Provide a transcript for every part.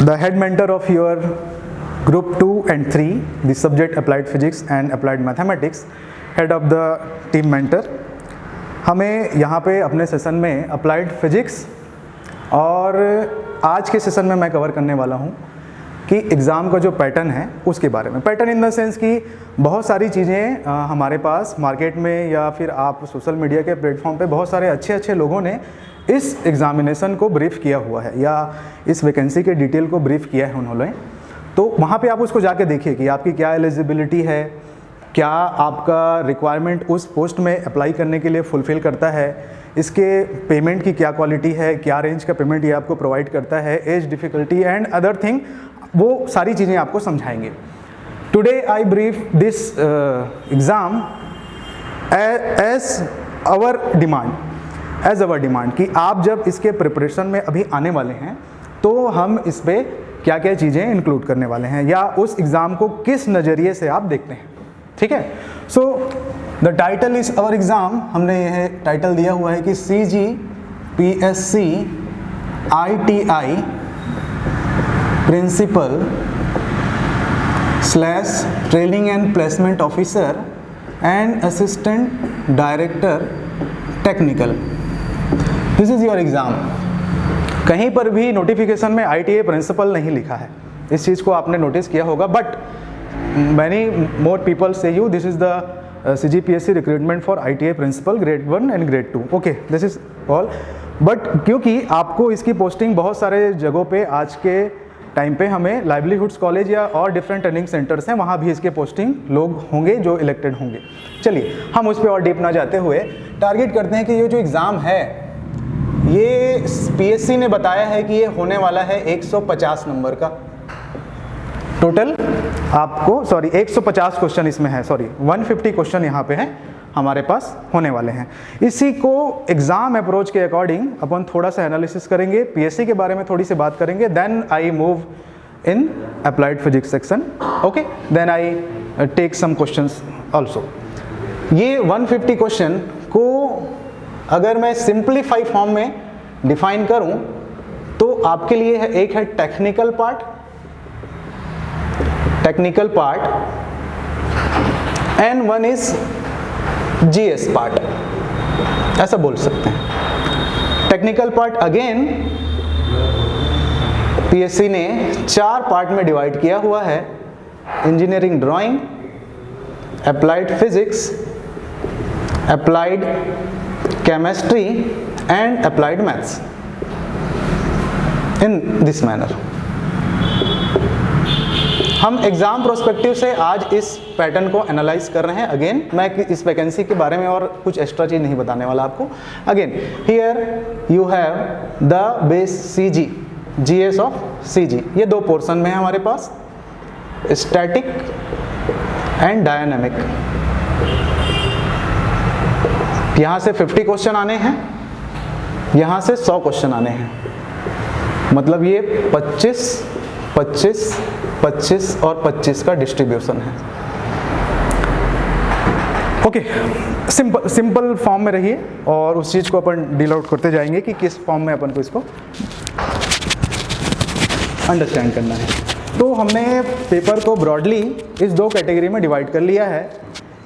the head mentor of your group 2 and 3, the subject applied physics and applied mathematics, head of the team mentor। हमें यहाँ पे अपने session में applied physics और आज के सेशन में मैं कवर करने वाला हूँ कि एग्ज़ाम का जो पैटर्न है उसके बारे में। पैटर्न इन द सेंस कि बहुत सारी चीज़ें हमारे पास मार्केट में या फिर आप सोशल मीडिया के प्लेटफॉर्म पे बहुत सारे अच्छे लोगों ने इस एग्ज़ामिनेशन को ब्रीफ किया हुआ है या इस वैकेंसी के डिटेल को ब्रीफ किया है उन्होंने। तो वहाँ पे आप उसको जाके देखिए कि आपकी क्या एलिजिबिलिटी है, क्या आपका रिक्वायरमेंट उस पोस्ट में अप्लाई करने के लिए फुलफ़िल करता है, इसके पेमेंट की क्या क्वालिटी है, क्या रेंज का पेमेंट ये आपको प्रोवाइड करता है, as difficulty and other thing, वो सारी चीज़ें आपको समझाएंगे। Today I brief this exam as our demand कि आप जब इसके प्रिपरेशन में अभी आने वाले हैं तो हम इस पर क्या क्या चीज़ें इंक्लूड करने वाले हैं या उस एग्ज़ाम को किस नज़रिए से आप देखते हैं। ठीक है, so the title is our exam. हमने यह टाइटल दिया हुआ है कि CGPSC ITI principal / training and placement officer and assistant director technical, this is your exam. कहीं पर भी नोटिफिकेशन में ITA प्रिंसिपल नहीं लिखा है, इस चीज़ को आपने नोटिस किया होगा। बट मैनी मोर पीपल से you this is the CGPSC recruitment for ITA principal grade 1 and grade 2। Okay, this is all. But क्योंकि आपको इसकी पोस्टिंग बहुत सारे जगहों पे आज के टाइम पे हमें लाइवलीहुड्स कॉलेज या और डिफरेंट ट्रेनिंग सेंटर्स हैं, वहाँ भी इसके पोस्टिंग लोग होंगे जो इलेक्टेड होंगे। चलिए हम उस पर और डीप ना जाते हुए टारगेट करते हैं कि ये जो एग्ज़ाम है ये PSC ने बताया है कि ये होने वाला है 150 नंबर का टोटल। आपको 150 क्वेश्चन इसमें है, 150 क्वेश्चन यहाँ पे हैं हमारे पास होने वाले हैं। इसी को एग्ज़ाम अप्रोच के अकॉर्डिंग अपन थोड़ा सा एनालिसिस करेंगे, PSC के बारे में थोड़ी सी बात करेंगे, then I move in applied physics section. Okay, then I take some questions also. ये 150 क्वेश्चन को अगर मैं सिंप्लीफाई फॉर्म में डिफाइन करूं तो आपके लिए है, एक है technical part and one is GS part, ऐसा बोल सकते हैं। टेक्निकल पार्ट अगेन PSC ने 4 पार्ट में डिवाइड किया हुआ है: engineering drawing, applied physics, applied chemistry and applied maths, in this manner. हम एग्ज़ाम प्रोस्पेक्टिव से आज इस पैटर्न को एनालाइज कर रहे हैं। अगेन मैं इस वैकेंसी के बारे में और कुछ एक्स्ट्रा चीज़ नहीं बताने वाला आपको। Again here you have the base CG, GS of CG। ये 2 पोर्शन में है हमारे पास, स्टैटिक एंड डायनामिक। यहाँ से 50 क्वेश्चन आने हैं, यहाँ से 100 क्वेश्चन आने हैं, मतलब ये 25, 25, 25 और 25 का डिस्ट्रीब्यूशन है। ओके, सिंपल फॉर्म में रहिए और उस चीज़ को अपन डील आउट करते जाएंगे कि किस फॉर्म में अपन को इसको अंडरस्टैंड करना है। तो हमने पेपर को ब्रॉडली इस 2 कैटेगरी में डिवाइड कर लिया है।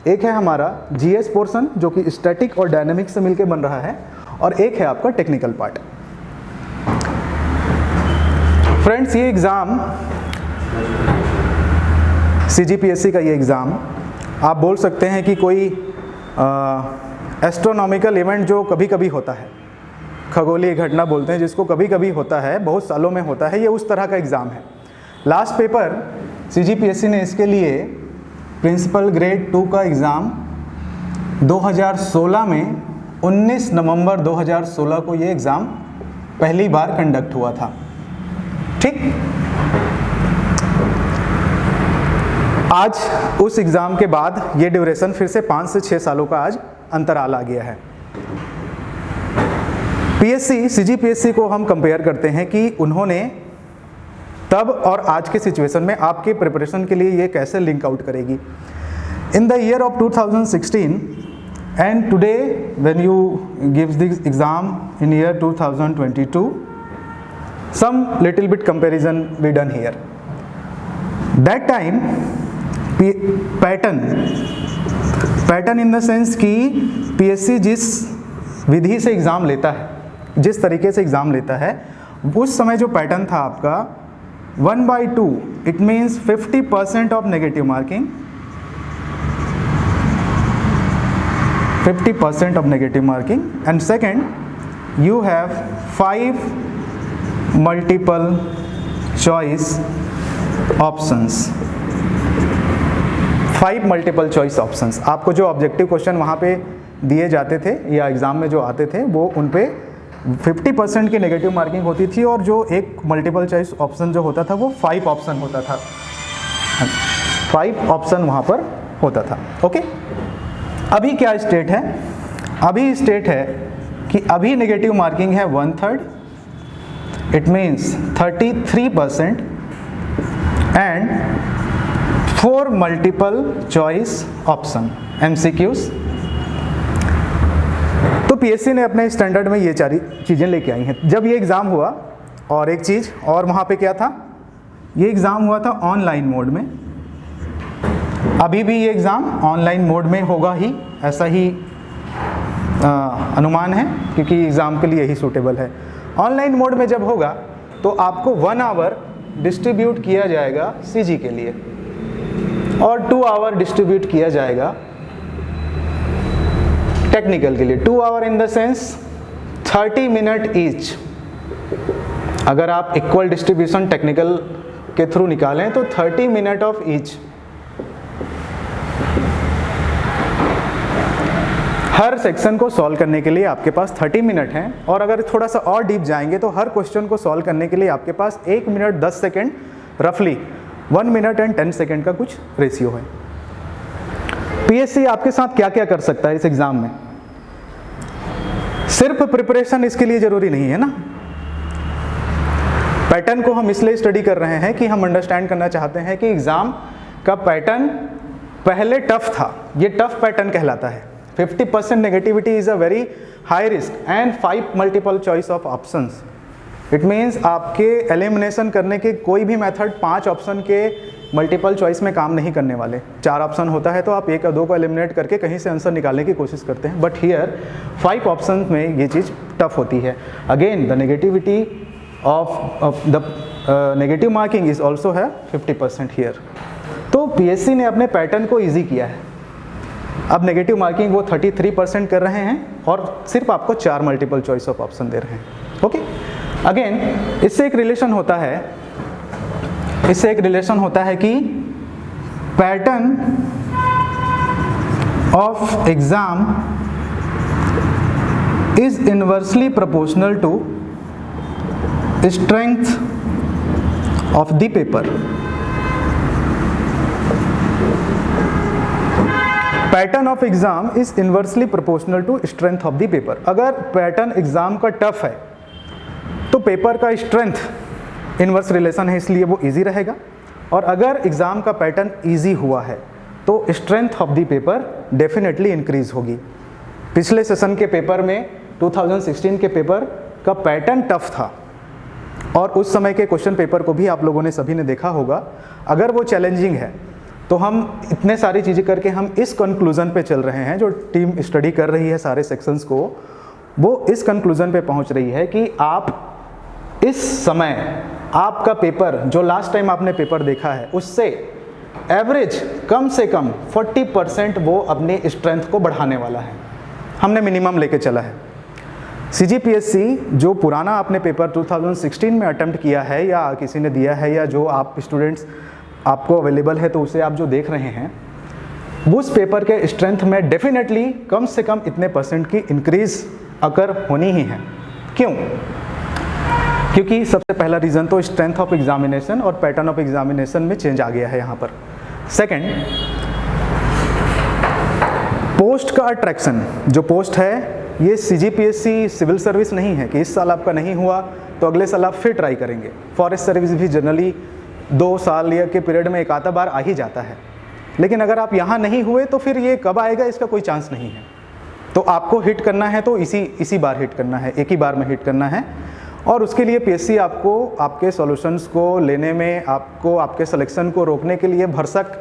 एक है हमारा GS पोर्शन जो कि स्टैटिक और डायनामिक से मिलके बन रहा है, और एक है आपका टेक्निकल पार्ट। फ्रेंड्स, ये एग्ज़ाम CGPSC का ये एग्ज़ाम आप बोल सकते हैं कि कोई एस्ट्रोनॉमिकल इवेंट जो कभी कभी होता है, खगोलीय घटना बोलते हैं जिसको, कभी कभी होता है, बहुत सालों में होता है, ये उस तरह का एग्ज़ाम है। लास्ट पेपर CGPSC ने इसके लिए प्रिंसिपल ग्रेड 2 का एग्ज़ाम 2016 में 19 नवंबर 2016 को ये एग्ज़ाम पहली बार कंडक्ट हुआ था। ठीक, आज उस एग्ज़ाम के बाद ये ड्यूरेशन फिर से 5 से 6 सालों का आज अंतराल आ गया है। CGPSC को हम कंपेयर करते हैं कि उन्होंने तब और आज के सिचुएशन में आपके प्रिपरेशन के लिए ये कैसे लिंक आउट करेगी। In the year of 2016 and today when you gives this exam in year 2022, some little bit comparison we done here. That time pattern in the sense कि पीएससी जिस विधि से एग्ज़ाम लेता है, जिस तरीके से एग्ज़ाम लेता है, उस समय जो पैटर्न था आपका 1/2, it means 50% of negative marking, 50% of negative marking, and second you have 5 multiple choice options. 5 multiple choice options. आपको जो ऑब्जेक्टिव क्वेश्चन वहाँ पे दिए जाते थे या एग्ज़ाम में जो आते थे वो उन पे 50% की नेगेटिव मार्किंग होती थी और जो एक मल्टीपल चॉइस ऑप्शन जो होता था वो 5 ऑप्शन होता था, 5 ऑप्शन वहाँ पर होता था. ओके, अभी क्या स्टेट है? अभी स्टेट है कि अभी नेगेटिव मार्किंग है 1/3, it means 33%, and 4 multiple choice option MCQs. तो पीएससी ने अपने स्टैंडर्ड में ये सारी चीज़ें लेके आई हैं. जब ये एग्ज़ाम हुआ, और एक चीज़ और वहाँ पे क्या था, ये एग्ज़ाम हुआ था ऑनलाइन मोड में. अभी भी ये एग्ज़ाम ऑनलाइन मोड में होगा ही, ऐसा ही अनुमान है, क्योंकि एग्ज़ाम के लिए यही सूटेबल है. ऑनलाइन मोड में जब होगा तो आपको 1 आवर डिस्ट्रीब्यूट किया जाएगा सीजी के लिए और 2 आवर डिस्ट्रीब्यूट किया जाएगा टेक्निकल के लिए. 2 hour in the sense 30 minute each. अगर आप इक्वल डिस्ट्रीब्यूशन टेक्निकल के थ्रू निकालें तो 30 मिनट ऑफ ईच. हर सेक्शन को सॉल्व करने के लिए आपके पास 30 मिनट हैं, और अगर थोड़ा सा और डीप जाएंगे तो हर क्वेश्चन को सॉल्व करने के लिए आपके पास 1 मिनट 10 सेकेंड, रफली 1 मिनट एंड 10 सेकेंड का कुछ रेशियो है. पीएससी आपके साथ क्या क्या कर सकता है इस एग्ज़ाम में? सिर्फ प्रिपरेशन इसके लिए ज़रूरी नहीं है ना. पैटर्न को हम इसलिए स्टडी कर रहे हैं कि हम अंडरस्टैंड करना चाहते हैं कि एग्ज़ाम का पैटर्न पहले टफ था, ये टफ पैटर्न कहलाता है. 50% negativity is a very high risk and 5 multiple choice of options. It means आपके एलिमिनेशन करने के कोई भी मेथड 5 ऑप्शन के मल्टीपल चॉइस में काम नहीं करने वाले. 4 ऑप्शन होता है तो आप 1 या 2 को एलिमिनेट करके कहीं से आंसर निकालने की कोशिश करते हैं, बट हियर 5 ऑप्शन में ये चीज़ टफ होती है. Again the negativity of the negative marking is also है 50% हियर. तो पीएससी ने अपने पैटर्न को ईजी किया है. अब नेगेटिव मार्किंग वो 33% कर रहे हैं और सिर्फ आपको 4 मल्टीपल चॉइस ऑफ ऑप्शन दे रहे हैं. ओके, अगेन इससे एक रिलेशन होता है, कि pattern of exam is inversely proportional to strength of the paper. Pattern of exam is inversely proportional to strength of the paper. अगर पैटर्न एग्जाम का tough है तो पेपर का स्ट्रेंथ इनवर्स रिलेशन है, इसलिए वो इजी रहेगा. और अगर एग्जाम का पैटर्न इजी हुआ है तो strength of the paper definitely increase होगी. पिछले सेशन के पेपर में 2016 के पेपर का पैटर्न टफ था और उस समय के क्वेश्चन पेपर को भी आप लोगों ने सभी ने देखा होगा. अगर वो चैलेंजिंग है तो हम इतने सारी चीज़ें करके हम इस कंक्लूज़न पे चल रहे हैं, जो टीम स्टडी कर रही है सारे सेक्शंस को, वो इस कंक्लूज़न पे पहुंच रही है कि आप इस समय आपका पेपर, जो लास्ट टाइम आपने पेपर देखा है, उससे एवरेज कम से कम 40% वो अपनी स्ट्रेंथ को बढ़ाने वाला है. हमने मिनिमम लेके चला है. CGPSC जो पुराना आपने पेपर 2016 में अटेम्प्ट किया है या किसी ने दिया है, या जो आप स्टूडेंट्स आपको अवेलेबल है तो उसे आप जो देख रहे हैं, उस पेपर के स्ट्रेंथ में डेफिनेटली कम से कम इतने % की इंक्रीज अगर होनी ही है. क्यों? क्योंकि सबसे पहला रीज़न तो स्ट्रेंथ ऑफ एग्जामिनेशन और पैटर्न ऑफ एग्जामिनेशन में चेंज आ गया है यहाँ पर. सेकंड, पोस्ट का अट्रैक्शन. जो पोस्ट है ये CGPSC सिविल सर्विस नहीं है कि इस साल आपका नहीं हुआ तो अगले साल आप फिर ट्राई करेंगे. फॉरेस्ट सर्विस भी जनरली 2 साल या के पीरियड में एक आधा बार आ ही जाता है, लेकिन अगर आप यहाँ नहीं हुए तो फिर ये कब आएगा इसका कोई चांस नहीं है. तो आपको हिट करना है तो इसी बार हिट करना है, एक ही बार में हिट करना है. और उसके लिए पीएससी आपको आपके सॉल्यूशंस को लेने में, आपको आपके सिलेक्शन को रोकने के लिए भरसक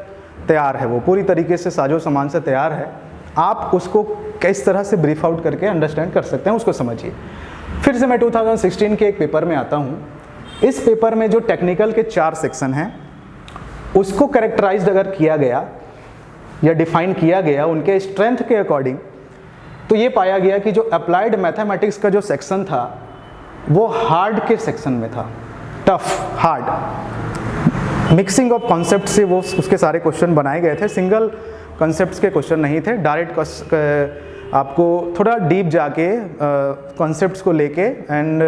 तैयार है, वो पूरी तरीके से साजो सामान से तैयार है। आप उसको किस तरह से ब्रीफ आउट करके अंडरस्टैंड कर सकते हैं उसको समझिए। फिर से मैं 2016 के एक पेपर में आता हूँ। इस पेपर में जो टेक्निकल के 4 सेक्शन हैं उसको कैरेक्टराइज्ड अगर किया गया या डिफाइन किया गया उनके स्ट्रेंथ के अकॉर्डिंग, तो ये पाया गया कि जो अप्लाइड मैथमेटिक्स का जो सेक्शन था वो हार्ड के सेक्शन में था, tough hard. Mixing of concept से वो उसके सारे क्वेश्चन बनाए गए थे, सिंगल कॉन्सेप्ट्स के क्वेश्चन नहीं थे। डायरेक्ट आपको थोड़ा डीप जाके कॉन्सेप्ट्स को लेके एंड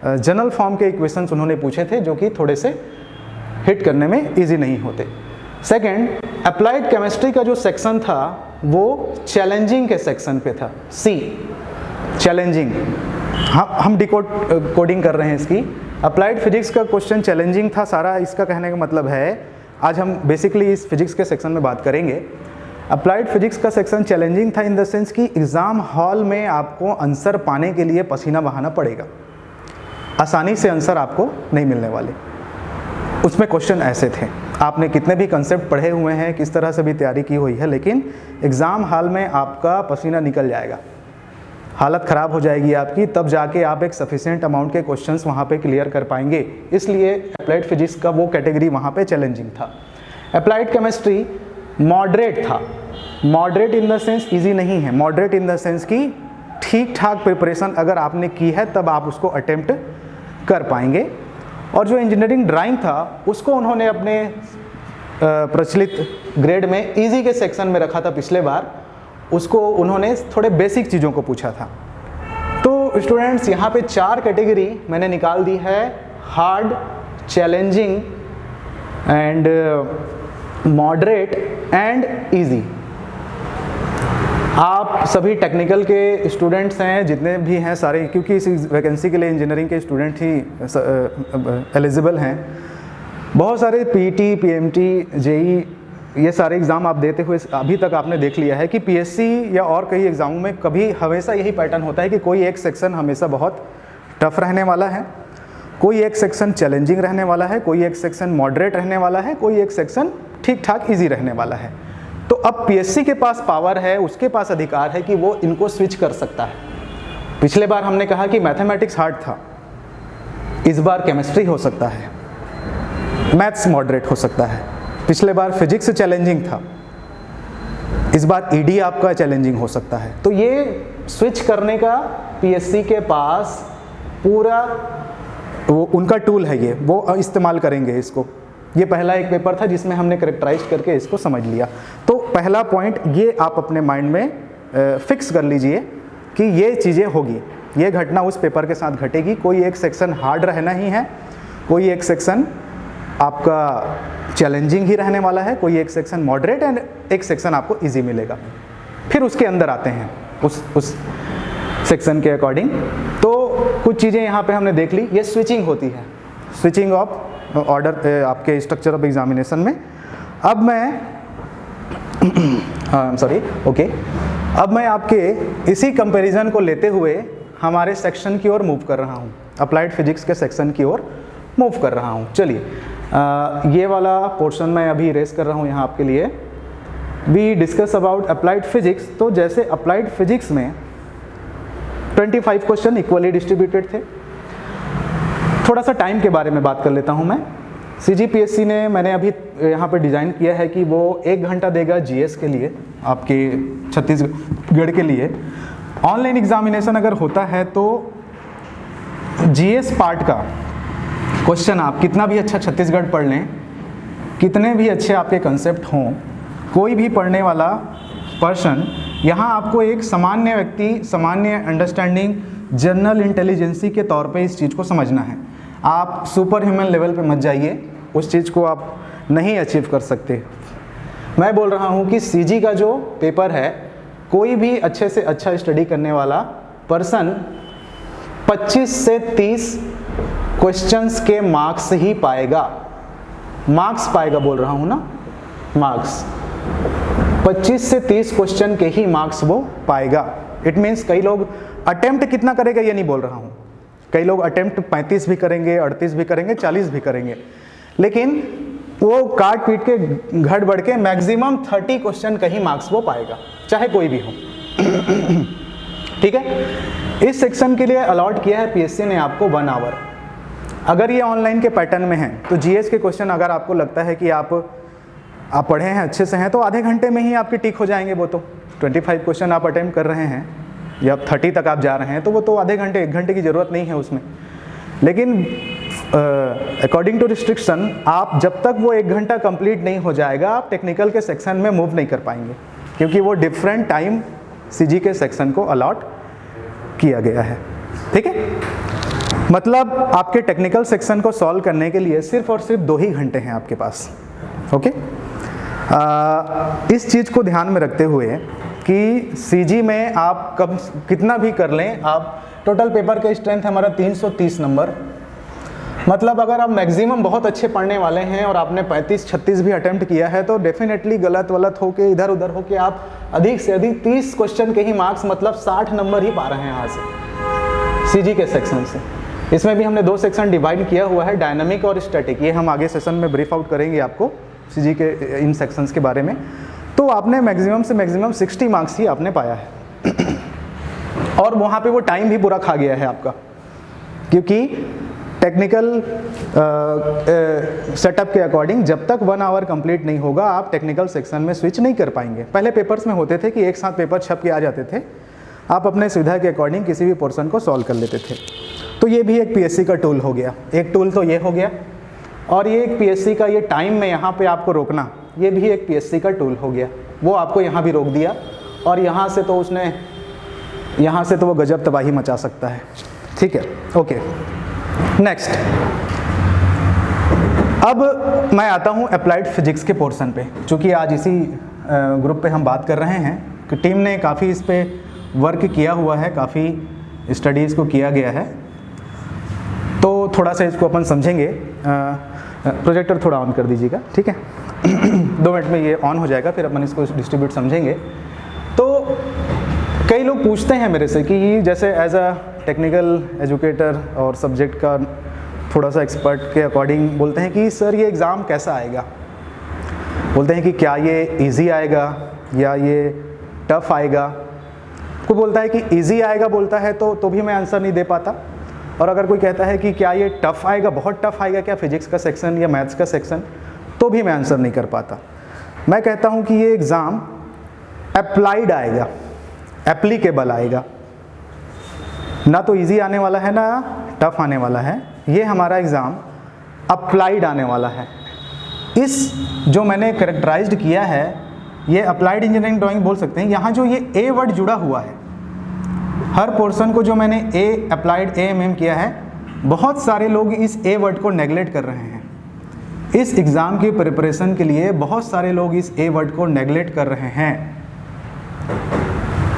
जनरल फॉर्म के इक्वेशंस उन्होंने पूछे थे जो कि थोड़े से हिट करने में इजी नहीं होते। सेकंड, अप्लाइड केमिस्ट्री का जो सेक्शन था वो चैलेंजिंग के सेक्शन पे था, सी चैलेंजिंग। हम कोडिंग कर रहे हैं इसकी। अप्लाइड फिजिक्स का क्वेश्चन चैलेंजिंग था सारा, इसका कहने का मतलब है आज हम बेसिकली इस फिजिक्स के सेक्शन में बात करेंगे। अप्लाइड फिजिक्स का सेक्शन चैलेंजिंग था इन द सेंस कि एग्ज़ाम हॉल में आपको आंसर पाने के लिए पसीना बहाना पड़ेगा, आसानी से आंसर आपको नहीं मिलने वाले। उसमें क्वेश्चन ऐसे थे, आपने कितने भी कंसेप्ट पढ़े हुए हैं, किस तरह से भी तैयारी की हुई है, लेकिन एग्ज़ाम हॉल में आपका पसीना निकल जाएगा, हालत ख़राब हो जाएगी आपकी, तब जाके आप एक सफिशिएंट अमाउंट के क्वेश्चंस वहाँ पे क्लियर कर पाएंगे। इसलिए अप्लाइड फिजिक्स का वो कैटेगरी वहाँ पे चैलेंजिंग था। अप्लाइड केमिस्ट्री मॉडरेट था। Moderate in the sense easy नहीं है, मॉडरेट इन द सेंस कि ठीक ठाक प्रिपरेशन अगर आपने की है तब आप उसको अटेम्प्ट कर पाएंगे। और जो इंजीनियरिंग ड्राइंग था उसको उन्होंने अपने प्रचलित ग्रेड में ईजी के सेक्शन में रखा था पिछले बार, उसको उन्होंने थोड़े बेसिक चीज़ों को पूछा था। तो स्टूडेंट्स यहाँ पे 4 कैटेगरी मैंने निकाल दी है, hard, challenging and moderate and easy. आप सभी टेक्निकल के स्टूडेंट्स हैं, जितने भी हैं सारे, क्योंकि इस वैकेंसी के लिए इंजीनियरिंग के स्टूडेंट ही एलिजिबल हैं। बहुत सारे पीटी, पीएमटी, जेई ये सारे एग्ज़ाम आप देते हुए अभी तक आपने देख लिया है कि पीएससी या और कई एग्ज़ामों में कभी हमेशा यही पैटर्न होता है कि कोई एक सेक्शन हमेशा बहुत टफ रहने वाला है, कोई एक सेक्शन चैलेंजिंग रहने वाला है, कोई एक सेक्शन मॉडरेट रहने वाला है, कोई एक सेक्शन ठीक ठाक ईजी रहने वाला है। तो अब पीएससी के पास पावर है, उसके पास अधिकार है कि वो इनको स्विच कर सकता है। पिछले बार हमने कहा कि मैथमेटिक्स हार्ड था, इस बार केमिस्ट्री हो सकता है, मैथ्स मॉडरेट हो सकता है। पिछले बार फिजिक्स चैलेंजिंग था, इस बार ईडी आपका चैलेंजिंग हो सकता है। तो ये स्विच करने का पीएससी के पास पूरा वो उनका टूल है, ये वो इस्तेमाल करेंगे इसको। ये पहला एक पेपर था जिसमें हमने करेक्टराइज करके इसको समझ लिया। तो पहला पॉइंट ये आप अपने माइंड में फिक्स कर लीजिए कि ये चीज़ें होगी, ये घटना उस पेपर के साथ घटेगी। कोई एक सेक्शन हार्ड रहना ही है, कोई एक सेक्शन आपका चैलेंजिंग ही रहने वाला है, कोई एक सेक्शन मॉडरेट एंड एक सेक्शन आपको इजी मिलेगा। फिर उसके अंदर आते हैं उस सेक्शन के अकॉर्डिंग। तो कुछ चीज़ें यहाँ पे हमने देख ली, ये स्विचिंग होती है, स्विचिंग ऑफ ऑर्डर आपके स्ट्रक्चर ऑफ एग्जामिनेशन में। अब मैं अब मैं आपके इसी कंपैरिजन को लेते हुए हमारे सेक्शन की ओर मूव कर रहा हूँ, अप्लाइड फिजिक्स के सेक्शन की ओर मूव कर रहा हूँ। चलिए ये वाला पोर्शन मैं अभी इरेज कर रहा हूँ यहाँ आपके लिए। We discuss about applied physics. तो जैसे अप्लाइड फिजिक्स में 25 क्वेश्चन इक्वली डिस्ट्रीब्यूटेड थे। थोड़ा सा टाइम के बारे में बात कर लेता हूँ मैं। सीजीपीएससी ने मैंने अभी यहाँ पे डिज़ाइन किया है कि वो 1 घंटा देगा जीएस के लिए, आपके छत्तीसगढ़ के लिए। ऑनलाइन एग्जामिनेशन अगर होता है तो जीएस पार्ट का क्वेश्चन आप कितना भी अच्छा छत्तीसगढ़ पढ़ लें, कितने भी अच्छे आपके कंसेप्ट हों, कोई भी पढ़ने वाला पर्सन यहाँ आपको एक सामान्य व्यक्ति, सामान्य अंडरस्टैंडिंग, जनरल इंटेलिजेंसी के तौर पे इस चीज़ को समझना है। आप सुपर ह्यूमन लेवल पे मत जाइए, उस चीज़ को आप नहीं अचीव कर सकते। मैं बोल रहा हूँ कि सीजी का जो पेपर है, कोई भी अच्छे से अच्छा स्टडी करने वाला पर्सन 25 से 30 क्वेश्चंस के मार्क्स ही पाएगा। मार्क्स पाएगा बोल रहा हूँ ना, मार्क्स 25 से 30 क्वेश्चन के ही मार्क्स वो पाएगा। इट मीन्स कई लोग अटेम्प्ट कितना करेगा ये नहीं बोल रहा हूँ, कई लोग अटेम्प्ट 35 भी करेंगे, 38 भी करेंगे, 40 भी करेंगे, लेकिन वो काट पीट के घट बढ़ के मैक्सिमम 30 क्वेश्चन का ही मार्क्स वो पाएगा, चाहे कोई भी हो। ठीक है, इस सेक्शन के लिए अलॉट किया है पीएससी ने आपको 1 आवर। अगर ये ऑनलाइन के पैटर्न में है तो जीएस के क्वेश्चन अगर आपको लगता है कि आप पढ़े हैं, अच्छे से हैं, तो आधे घंटे में ही आपके टिक हो जाएंगे। वो तो 25 क्वेश्चन आप अटेम्प्ट कर रहे हैं या 30 तक आप जा रहे हैं, तो वो तो आधे घंटे 1 घंटे की ज़रूरत नहीं है उसमें। लेकिन अकॉर्डिंग टू रिस्ट्रिक्शन आप जब तक वो 1 घंटा कंप्लीट नहीं हो जाएगा आप टेक्निकल के सेक्शन में मूव नहीं कर पाएंगे, क्योंकि वो डिफरेंट टाइम सीजी के सेक्शन को अलॉट किया गया है। ठीक है, मतलब आपके टेक्निकल सेक्शन को सॉल्व करने के लिए सिर्फ और सिर्फ 2 ही घंटे हैं आपके पास। ओके, इस चीज़ को ध्यान में रखते हुए कि सीजी में आप कब कितना भी कर लें, आप टोटल पेपर का स्ट्रेंथ हमारा 330 नंबर, मतलब अगर आप मैक्सिमम बहुत अच्छे पढ़ने वाले हैं और आपने 35-36 भी अटेम्प्ट किया है तो डेफिनेटली गलत वलत होके इधर उधर होके आप अधिक से अधिक 30 क्वेश्चन के ही मार्क्स, मतलब 60 नंबर ही पा रहे हैं यहाँ से सीजी के सेक्शन से। इसमें भी हमने 2 सेक्शन डिवाइड किया हुआ है, डायनामिक और स्टैटिक। ये हम आगे सेशन में ब्रीफ आउट करेंगे आपको सीजी के इन सेक्शंस के बारे में। तो आपने मैक्सिमम से मैक्सिमम 60 मार्क्स ही आपने पाया है और वहाँ पे वो टाइम भी पूरा खा गया है आपका, क्योंकि टेक्निकल सेटअप के अकॉर्डिंग जब तक 1 आवर कंप्लीट नहीं होगा आप टेक्निकल सेक्शन में स्विच नहीं कर पाएंगे। पहले पेपर्स में होते थे कि एक साथ पेपर छप के आ जाते थे, आप अपने सुविधा के अकॉर्डिंग किसी भी पोर्शन को सॉल्व कर लेते थे। तो ये भी एक पीएससी का टूल हो गया, एक टूल तो ये हो गया, और ये एक पीएससी का ये टाइम में यहाँ पे आपको रोकना, ये भी एक पीएससी का टूल हो गया। वो आपको यहाँ भी रोक दिया और यहाँ से तो उसने, यहाँ से तो वो गजब तबाही मचा सकता है। ठीक है, ओके, नेक्स्ट। अब मैं आता हूँ अप्लाइड फिजिक्स के पोर्शन पे, चूँकि आज इसी ग्रुप पे हम बात कर रहे हैं कि टीम ने काफ़ी इस पे वर्क किया हुआ है, काफ़ी स्टडीज़ को किया गया है, तो थोड़ा सा इसको अपन समझेंगे। प्रोजेक्टर थोड़ा ऑन कर दीजिएगा, ठीक है। 2 मिनट में ये ऑन हो जाएगा, फिर अपन इसको डिस्ट्रीब्यूट समझेंगे। तो कई लोग पूछते हैं मेरे से कि जैसे एज अ टेक्निकल एजुकेटर और सब्जेक्ट का थोड़ा सा एक्सपर्ट के अकॉर्डिंग बोलते हैं कि सर ये एग्ज़ाम कैसा आएगा, बोलते हैं कि क्या ये इजी आएगा या ये टफ़ आएगा। कोई बोलता है कि इजी आएगा बोलता है तो भी मैं आंसर नहीं दे पाता, और अगर कोई कहता है कि क्या ये टफ़ आएगा, बहुत टफ़ आएगा क्या फिजिक्स का सेक्शन या मैथ्स का सेक्शन, तो भी मैं आंसर नहीं कर पाता। मैं कहता हूँ कि ये एग्ज़ाम अप्लाइड आएगा, एप्लीकेबल आएगा, ना तो इजी आने वाला है ना टफ़ आने वाला है। ये हमारा एग्ज़ाम अप्लाइड आने वाला है। इस जो मैंने कैरेक्टराइज्ड किया है ये अप्लाइड इंजीनियरिंग ड्राइंग बोल सकते हैं। यहाँ जो ये ए वर्ड जुड़ा हुआ है, हर पोर्शन को जो मैंने ए अप्लाइड AMM किया है, बहुत सारे लोग इस ए वर्ड को नेगलेक्ट कर रहे हैं। इस एग्ज़ाम की प्रिपरेशन के लिए बहुत सारे लोग इस ए वर्ड को नेगलेक्ट कर रहे हैं।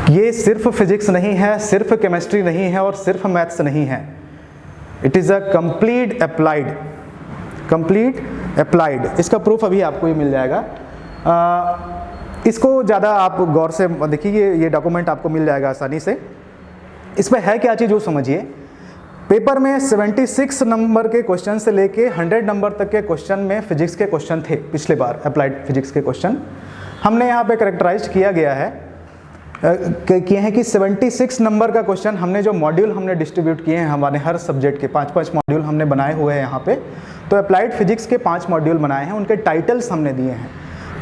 ये सिर्फ फिजिक्स नहीं है, सिर्फ केमिस्ट्री नहीं है और सिर्फ मैथ्स नहीं है। It is a complete applied. इसका प्रूफ अभी आपको ही मिल जाएगा। इसको ज़्यादा आप गौर से देखिए, ये डॉक्यूमेंट आपको मिल जाएगा आसानी से। इसमें है क्या चीज़ वो समझिए। पेपर में 76 नंबर के क्वेश्चन से लेके 100 नंबर तक के क्वेश्चन में फिजिक्स के क्वेश्चन थे पिछले बार, अप्लाइड फिजिक्स के क्वेश्चन हमने यहाँ पे कैरेक्टराइज किया गया है किए हैं कि 76 नंबर का क्वेश्चन हमने जो मॉड्यूल हमने डिस्ट्रीब्यूट किए हैं, हमारे हर सब्जेक्ट के 5-5 मॉड्यूल हमने बनाए हुए हैं यहाँ पे। तो अप्लाइड फिजिक्स के 5 मॉड्यूल बनाए हैं, उनके टाइटल्स हमने दिए हैं।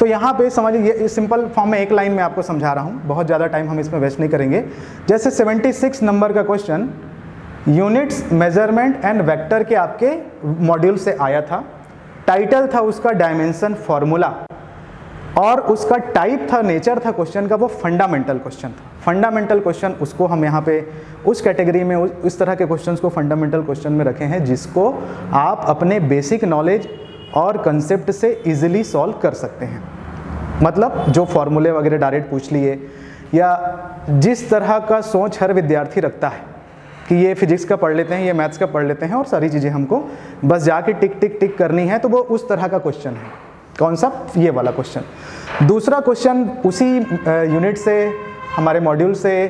तो यहाँ पे समझिए, ये सिंपल फॉर्म में एक लाइन में आपको समझा रहा हूँ, बहुत ज़्यादा टाइम हम इसमें वेस्ट नहीं करेंगे। जैसे 76 नंबर का question units, measurement and vector के आपके मॉड्यूल से आया था। टाइटल था उसका डायमेंशन फार्मूला, और उसका टाइप था, नेचर था क्वेश्चन का, वो फंडामेंटल क्वेश्चन था। फंडामेंटल क्वेश्चन उसको हम यहाँ पे उस कैटेगरी में इस तरह के क्वेश्चंस को फंडामेंटल क्वेश्चन में रखे हैं जिसको आप अपने बेसिक नॉलेज और कंसेप्ट से इजीली सॉल्व कर सकते हैं। मतलब जो फॉर्मूले वगैरह डायरेक्ट पूछ लिए, या जिस तरह का सोच हर विद्यार्थी रखता है कि ये फिजिक्स का पढ़ लेते हैं, ये मैथ्स का पढ़ लेते हैं और सारी चीज़ें हमको बस जाके टिक टिक टिक करनी है, तो वो उस तरह का क्वेश्चन है। कौन सा? ये वाला क्वेश्चन। दूसरा क्वेश्चन उसी यूनिट से, हमारे मॉड्यूल से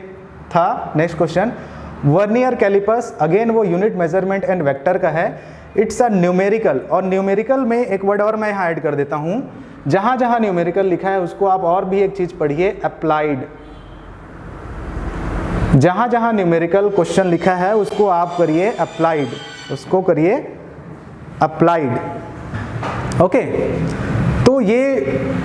था। Next question, vernier calipers again वो यूनिट मेजरमेंट एंड वेक्टर का है, इट्स अ न्यूमेरिकल। और न्यूमेरिकल में एक वर्ड और मैं यहाँ ऐड कर देता हूँ, जहाँ जहाँ न्यूमेरिकल लिखा है उसको आप और भी एक चीज़ पढ़िए, अप्लाइड। जहाँ जहाँ न्यूमेरिकल क्वेश्चन लिखा है उसको आप करिए अप्लाइड, उसको करिए अप्लाइड। ओके, तो ये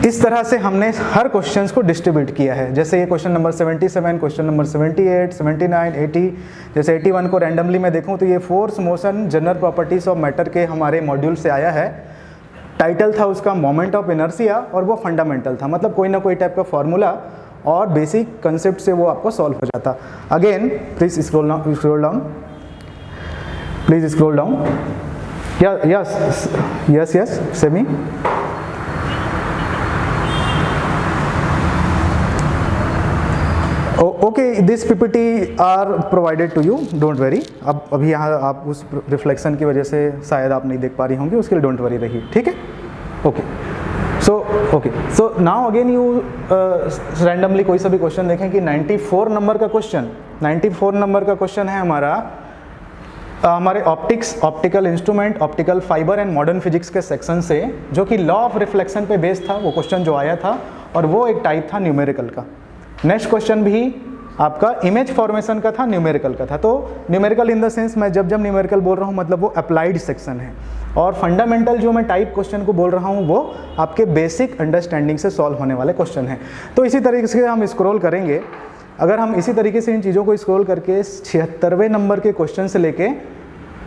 इस तरह से हमने हर क्वेश्चंस को डिस्ट्रीब्यूट किया है। जैसे ये क्वेश्चन नंबर 77, क्वेश्चन नंबर 78, 79, 80, जैसे 81 को रैंडमली मैं देखूं तो ये force, motion, general properties of matter के हमारे मॉड्यूल से आया है। टाइटल था उसका मोमेंट ऑफ इनर्शिया और वो फंडामेंटल था, मतलब कोई ना कोई टाइप का फॉर्मूला और बेसिक कंसेप्ट से वो आपको सॉल्व हो जाता। Again please scroll down, please scroll down. Yes सेमी। Okay, this PPT are provided to you, don't worry. अब अभी यहाँ आप उस रिफ्लेक्शन की वजह से शायद आप नहीं देख पा रही होंगी, उसके लिए डोंट वरी रही, ठीक है। Okay, so now again you randomly कोई सा भी क्वेश्चन देखें कि 94 नंबर का क्वेश्चन, 94 नंबर का क्वेश्चन है हमारे optics, optical instrument, optical fibre and modern physics के सेक्शन से, जो कि लॉ ऑफ रिफ्लेक्शन पे बेस्ड था वो क्वेश्चन जो आया था, और वो एक टाइप था न्यूमेरिकल का। नेक्स्ट क्वेश्चन भी आपका इमेज फॉर्मेशन का था, न्यूमेरिकल का था। तो न्यूमेरिकल इन द सेंस मैं जब न्यूमेरिकल बोल रहा हूँ मतलब वो अप्लाइड सेक्शन है, और फंडामेंटल जो मैं टाइप क्वेश्चन को बोल रहा हूँ वो आपके बेसिक अंडरस्टैंडिंग से सॉल्व होने वाले क्वेश्चन हैं। तो इसी तरीके से हम स्क्रॉल करेंगे, अगर हम इसी तरीके से इन चीज़ों को स्क्रॉल करके 76वें नंबर के क्वेश्चन से लेके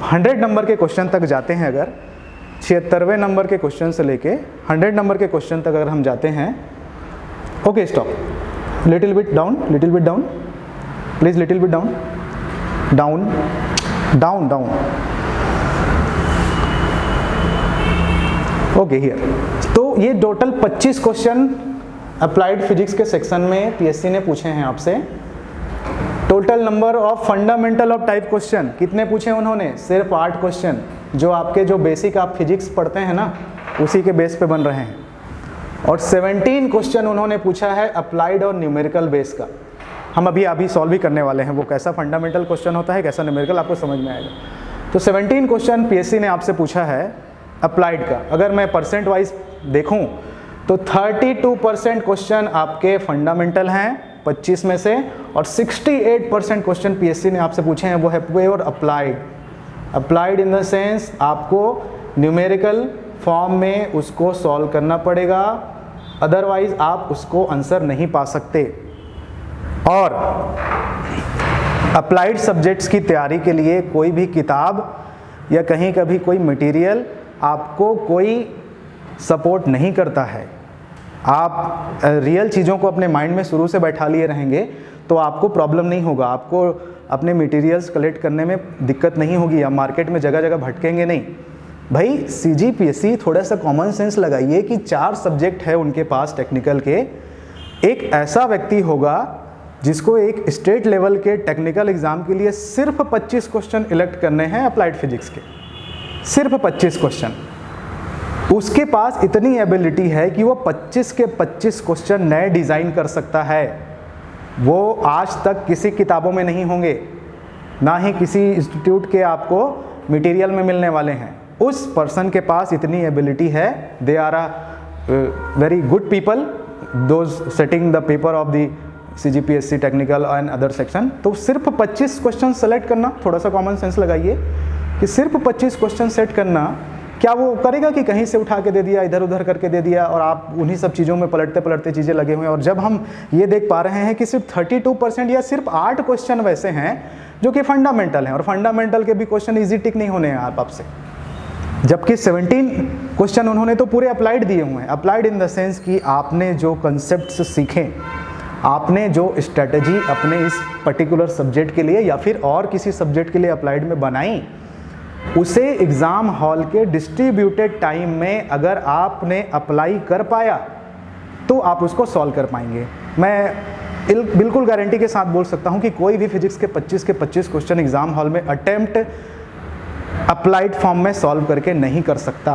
100 नंबर के क्वेश्चन तक जाते हैं, अगर 76वें नंबर के क्वेश्चन से लेके 100 नंबर के क्वेश्चन तक अगर हम जाते हैं, okay stop, little bit down, please little bit down, okay here. तो ये टोटल 25 क्वेश्चन अप्लाइड फिजिक्स के सेक्शन में पीएससी ने पूछे हैं आपसे। Total number of fundamental of type question कितने पूछे उन्होंने? सिर्फ 8 क्वेश्चन, जो आपके जो बेसिक आप फिजिक्स पढ़ते हैं ना उसी के बेस पे बन रहे हैं। और 17 क्वेश्चन उन्होंने पूछा है अप्लाइड और न्यूमेरिकल बेस का। हम अभी सॉल्व ही करने वाले हैं, वो कैसा फंडामेंटल क्वेश्चन होता है, कैसा न्यूमेरिकल, आपको समझ में आएगा। तो 17 क्वेश्चन पीएससी ने आपसे पूछा है अप्लाइड का। अगर मैं परसेंट वाइज देखूं तो 32% क्वेश्चन आपके फंडामेंटल हैं 25 में से, और 68% क्वेश्चन पीएससी ने आपसे पूछे हैं वो है pure applied. Applied in the sense आपको न्यूमेरिकल फॉर्म में उसको सॉल्व करना पड़ेगा, अदरवाइज आप उसको आंसर नहीं पा सकते। और अप्लाइड सब्जेक्ट्स की तैयारी के लिए कोई भी किताब या कहीं कभी कोई मटेरियल आपको कोई सपोर्ट नहीं करता है। आप रियल चीज़ों को अपने माइंड में शुरू से बैठा लिए रहेंगे तो आपको प्रॉब्लम नहीं होगा, आपको अपने मटेरियल्स कलेक्ट करने में दिक्कत नहीं होगी, आप मार्केट में जगह जगह भटकेंगे नहीं। भाई सीजीपीएससी थोड़ा सा कॉमन सेंस लगाइए कि 4 सब्जेक्ट है उनके पास टेक्निकल के, एक ऐसा व्यक्ति होगा जिसको एक स्टेट लेवल के टेक्निकल एग्जाम के लिए सिर्फ 25 क्वेश्चन इलेक्ट करने हैं अप्लाइड फिजिक्स के, सिर्फ 25 क्वेश्चन। उसके पास इतनी एबिलिटी है कि वो 25 के 25 क्वेश्चन नए डिज़ाइन कर सकता है। वो आज तक किसी किताबों में नहीं होंगे, ना ही किसी इंस्टीट्यूट के आपको मटेरियल में मिलने वाले हैं। उस पर्सन के पास इतनी एबिलिटी है, they are a very good people, those setting the paper of the CGPSC technical and other section. तो सिर्फ 25 क्वेश्चन सेलेक्ट करना, थोड़ा सा कॉमन सेंस लगाइए कि सिर्फ 25 क्वेश्चन सेट करना, क्या वो करेगा कि कहीं से उठा के दे दिया, इधर उधर करके दे दिया और आप उन्हीं सब चीज़ों में पलटते पलटते चीज़ें लगे हुए हैं। और जब हम ये देख पा रहे हैं कि सिर्फ 32% या सिर्फ 8 क्वेश्चन वैसे हैं जो कि फंडामेंटल हैं, और फंडामेंटल के भी क्वेश्चन ईजी टिक नहीं होने हैं आपसे, जबकि 17 क्वेश्चन उन्होंने तो पूरे अप्लाइड दिए हुए हैं। अप्लाइड इन द सेंस कि आपने जो कंसेप्ट्स सीखे, आपने जो स्ट्रेटजी अपने इस पर्टिकुलर सब्जेक्ट के लिए या फिर और किसी सब्जेक्ट के लिए अप्लाइड में बनाई, उसे एग्ज़ाम हॉल के डिस्ट्रीब्यूटेड टाइम में अगर आपने अप्लाई कर पाया तो आप उसको सॉल्व कर पाएंगे। मैं बिल्कुल गारंटी के साथ बोल सकता हूं कि कोई भी फिजिक्स के 25 क्वेश्चन एग्ज़ाम हॉल में अटेम्प्ट अप्लाइड फॉर्म में सॉल्व करके नहीं कर सकता।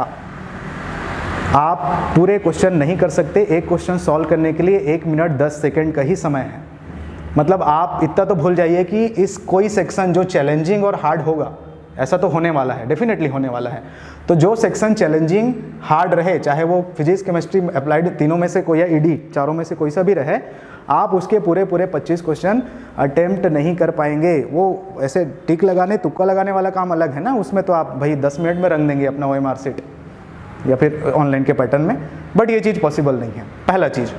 आप पूरे क्वेश्चन नहीं कर सकते। एक क्वेश्चन सॉल्व करने के लिए 1 मिनट 10 सेकंड का ही समय है। मतलब आप इतना तो भूल जाइए कि इस कोई सेक्शन जो चैलेंजिंग और हार्ड होगा, ऐसा तो होने वाला है, डेफिनेटली होने वाला है। तो जो सेक्शन चैलेंजिंग हार्ड रहे, चाहे वो फिजिक्स केमिस्ट्री अप्लाइड तीनों में से कोई या ईडी चारों में से कोई सा भी रहे, आप उसके पूरे 25 क्वेश्चन अटेम्प्ट नहीं कर पाएंगे। वो ऐसे टिक लगाने तुक्का लगाने वाला काम अलग है ना, उसमें तो आप भाई 10 मिनट में रंग देंगे अपना OMR सीट या फिर ऑनलाइन के पैटर्न में, बट ये चीज़ पॉसिबल नहीं है। पहला चीज़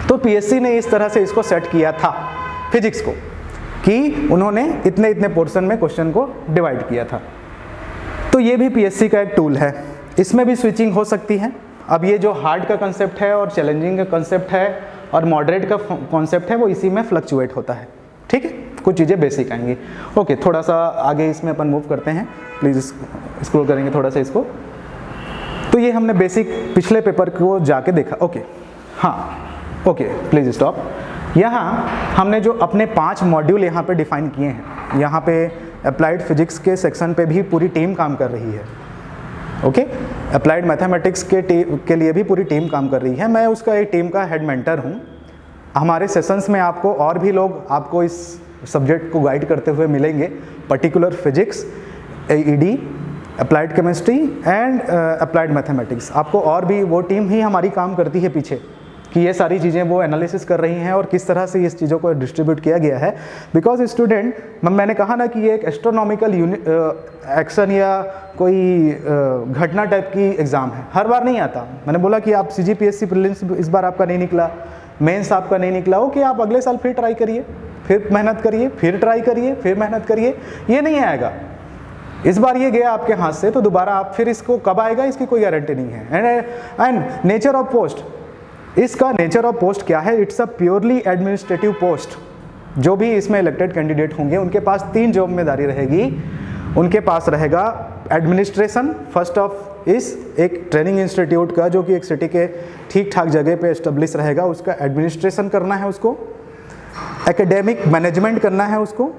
तो PSC ने इस तरह से इसको सेट किया था फिजिक्स को कि उन्होंने इतने इतने पोर्शन में क्वेश्चन को डिवाइड किया था। तो ये भी PSC का एक टूल है, इसमें भी स्विचिंग हो सकती है। अब ये जो हार्ड का कंसेप्ट है और चैलेंजिंग का कंसेप्ट है और मॉडरेट का कॉन्सेप्ट है, वो इसी में फ्लक्चुएट होता है। ठीक है, कुछ चीज़ें बेसिक आएंगी। ओके, थोड़ा सा आगे इसमें अपन मूव करते हैं, प्लीज़ स्क्रॉल करेंगे थोड़ा सा इसको। तो ये हमने बेसिक पिछले पेपर को जाके देखा। ओके, हाँ, ओके, प्लीज़ स्टॉप। यहाँ हमने जो अपने 5 मॉड्यूल यहाँ पे डिफाइन किए हैं, यहाँ पे अप्लाइड फिजिक्स के सेक्शन पे भी पूरी टीम काम कर रही है। ओके, अप्लाइड मैथमेटिक्स के लिए भी पूरी टीम काम कर रही है। मैं उसका एक टीम का हेड मेंटर हूँ। हमारे सेशंस में आपको और भी लोग आपको इस सब्जेक्ट को गाइड करते हुए मिलेंगे, particular physics, ED, applied chemistry and applied mathematics. आपको और भी वो टीम ही हमारी काम करती है पीछे कि ये सारी चीज़ें वो एनालिसिस कर रही हैं और किस तरह से इस चीज़ों को डिस्ट्रीब्यूट किया गया है। बिकॉज स्टूडेंट, मैंने कहा ना कि ये एक एस्ट्रोनॉमिकल एक्शन या कोई घटना टाइप की एग्ज़ाम है, हर बार नहीं आता। मैंने बोला कि आप CGPSC प्रीलिम्स इस बार आपका नहीं निकला, मेंस आपका नहीं निकला, ओके, आप अगले साल फिर ट्राई करिए, फिर मेहनत करिए, फिर ट्राई करिए, फिर मेहनत करिए, ये नहीं आएगा। इस बार ये गया आपके हाथ से तो दोबारा आप फिर इसको कब आएगा इसकी कोई गारंटी नहीं है। एंड नेचर ऑफ पोस्ट, इसका नेचर ऑफ पोस्ट क्या है? It's a purely administrative post. जो भी इसमें इलेक्टेड कैंडिडेट होंगे उनके पास 3 जिम्मेदारी रहेगी। उनके पास रहेगा एडमिनिस्ट्रेशन, फर्स्ट ऑफ इस एक ट्रेनिंग इंस्टीट्यूट का जो कि एक सिटी के ठीक ठाक जगह पे एस्टेब्लिश रहेगा, उसका एडमिनिस्ट्रेशन करना है उसको। एकेडमिक मैनेजमेंट करना है उसको,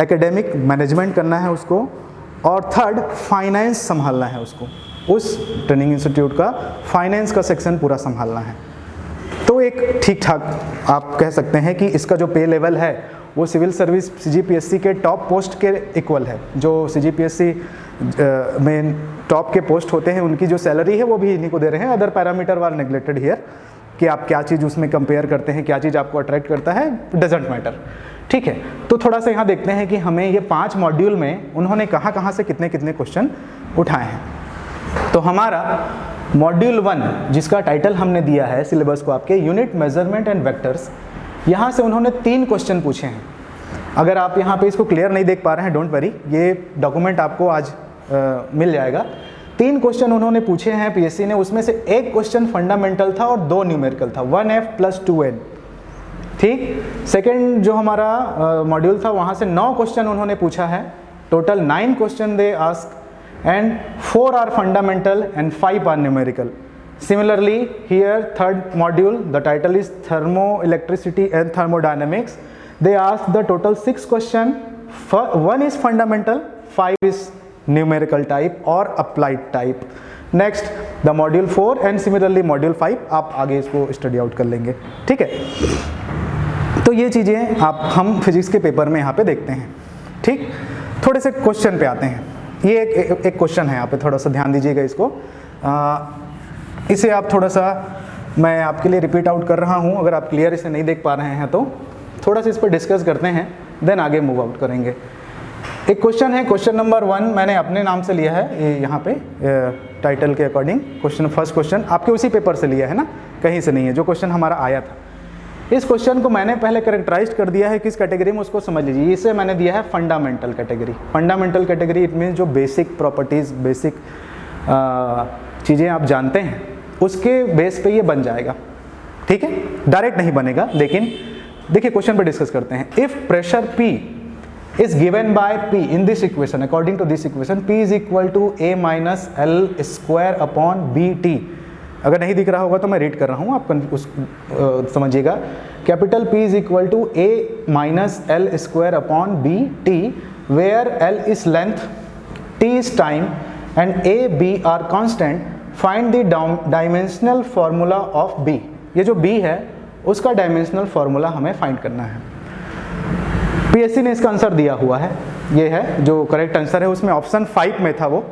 एकेडमिक मैनेजमेंट करना है उसको। और थर्ड, फाइनेंस संभालना है उसको। उस ट्रेनिंग इंस्टीट्यूट का फाइनेंस का सेक्शन पूरा संभालना है। तो एक ठीक ठाक आप कह सकते हैं कि इसका जो पे लेवल है वो सिविल सर्विस CGPSC के टॉप पोस्ट के इक्वल है। जो CGPSC में टॉप के पोस्ट होते हैं उनकी जो सैलरी है वो भी इन्हीं को दे रहे हैं। Other parameter are neglected here कि आप क्या चीज़ उसमें कंपेयर करते हैं, क्या चीज़ आपको अट्रैक्ट करता है, डजेंट मैटर। ठीक है, तो थोड़ा सा यहाँ देखते हैं कि हमें ये 5 मॉड्यूल में उन्होंने कहाँ कहाँ से कितने कितने क्वेश्चन उठाए हैं। तो हमारा मॉड्यूल 1 जिसका टाइटल हमने दिया है सिलेबस को आपके, यूनिट मेजरमेंट एंड वेक्टर्स, यहाँ से उन्होंने 3 क्वेश्चन पूछे हैं। अगर आप यहाँ पे इसको क्लियर नहीं देख पा रहे हैं, डोंट वरी, ये डॉक्यूमेंट आपको आज मिल जाएगा। 3 क्वेश्चन उन्होंने पूछे हैं PSC ने, उसमें से एक क्वेश्चन फंडामेंटल था और 2 न्यूमेरिकल था, 1F + 2N। ठीक, सेकेंड जो हमारा मॉड्यूल था वहाँ से 9 क्वेश्चन उन्होंने पूछा है, total 9 question they ask and 4 are fundamental and 5 are numerical. Similarly, here third module, the title is Thermoelectricity and Thermodynamics. They asked the total 6 question. 1 is fundamental, 5 is numerical type or applied type. Next, the module 4 and similarly module 5 आप आगे इसको study out कर लेंगे। ठीक है, तो ये चीज़ें हम फिजिक्स के पेपर में यहाँ पे देखते हैं। ठीक, थोड़े से क्वेश्चन पे आते हैं। ये एक क्वेश्चन है, यहाँ पे थोड़ा सा ध्यान दीजिएगा इसको। इसे आप थोड़ा सा, मैं आपके लिए रिपीट आउट कर रहा हूँ, अगर आप क्लियर इसे नहीं देख पा रहे हैं तो थोड़ा सा इस पर डिस्कस करते हैं, देन आगे मूव आउट करेंगे। एक क्वेश्चन है, क्वेश्चन नंबर 1 मैंने अपने नाम से लिया है, ये यहाँ पे टाइटल के अकॉर्डिंग क्वेश्चन, फर्स्ट क्वेश्चन आपके उसी पेपर से लिया है ना, कहीं से नहीं है, जो क्वेश्चन हमारा आया था। इस क्वेश्चन को मैंने पहले कैरेक्टराइज कर दिया है किस कैटेगरी में, उसको समझ लीजिए। इसे मैंने दिया है fundamental category. Fundamental category it means जो बेसिक प्रॉपर्टीज़, बेसिक चीज़ें आप जानते हैं उसके बेस पे ये बन जाएगा। ठीक है, डायरेक्ट नहीं बनेगा, लेकिन देखिए क्वेश्चन पे डिस्कस करते हैं। If pressure P is given by P in this equation, according to this equation, P is equal to A minus L square upon BT। अगर नहीं दिख रहा होगा तो मैं रीड कर रहा हूँ, आप समझिएगा। Capital P is equal to A minus L square upon BT, where L is length, T is time and A, B are constant। Find the dimensional formula of B। ये जो B है उसका dimensional formula हमें find करना है। PSC ने इसका answer दिया हुआ है, ये है जो करेक्ट आंसर है, उसमें ऑप्शन 5 में था वो।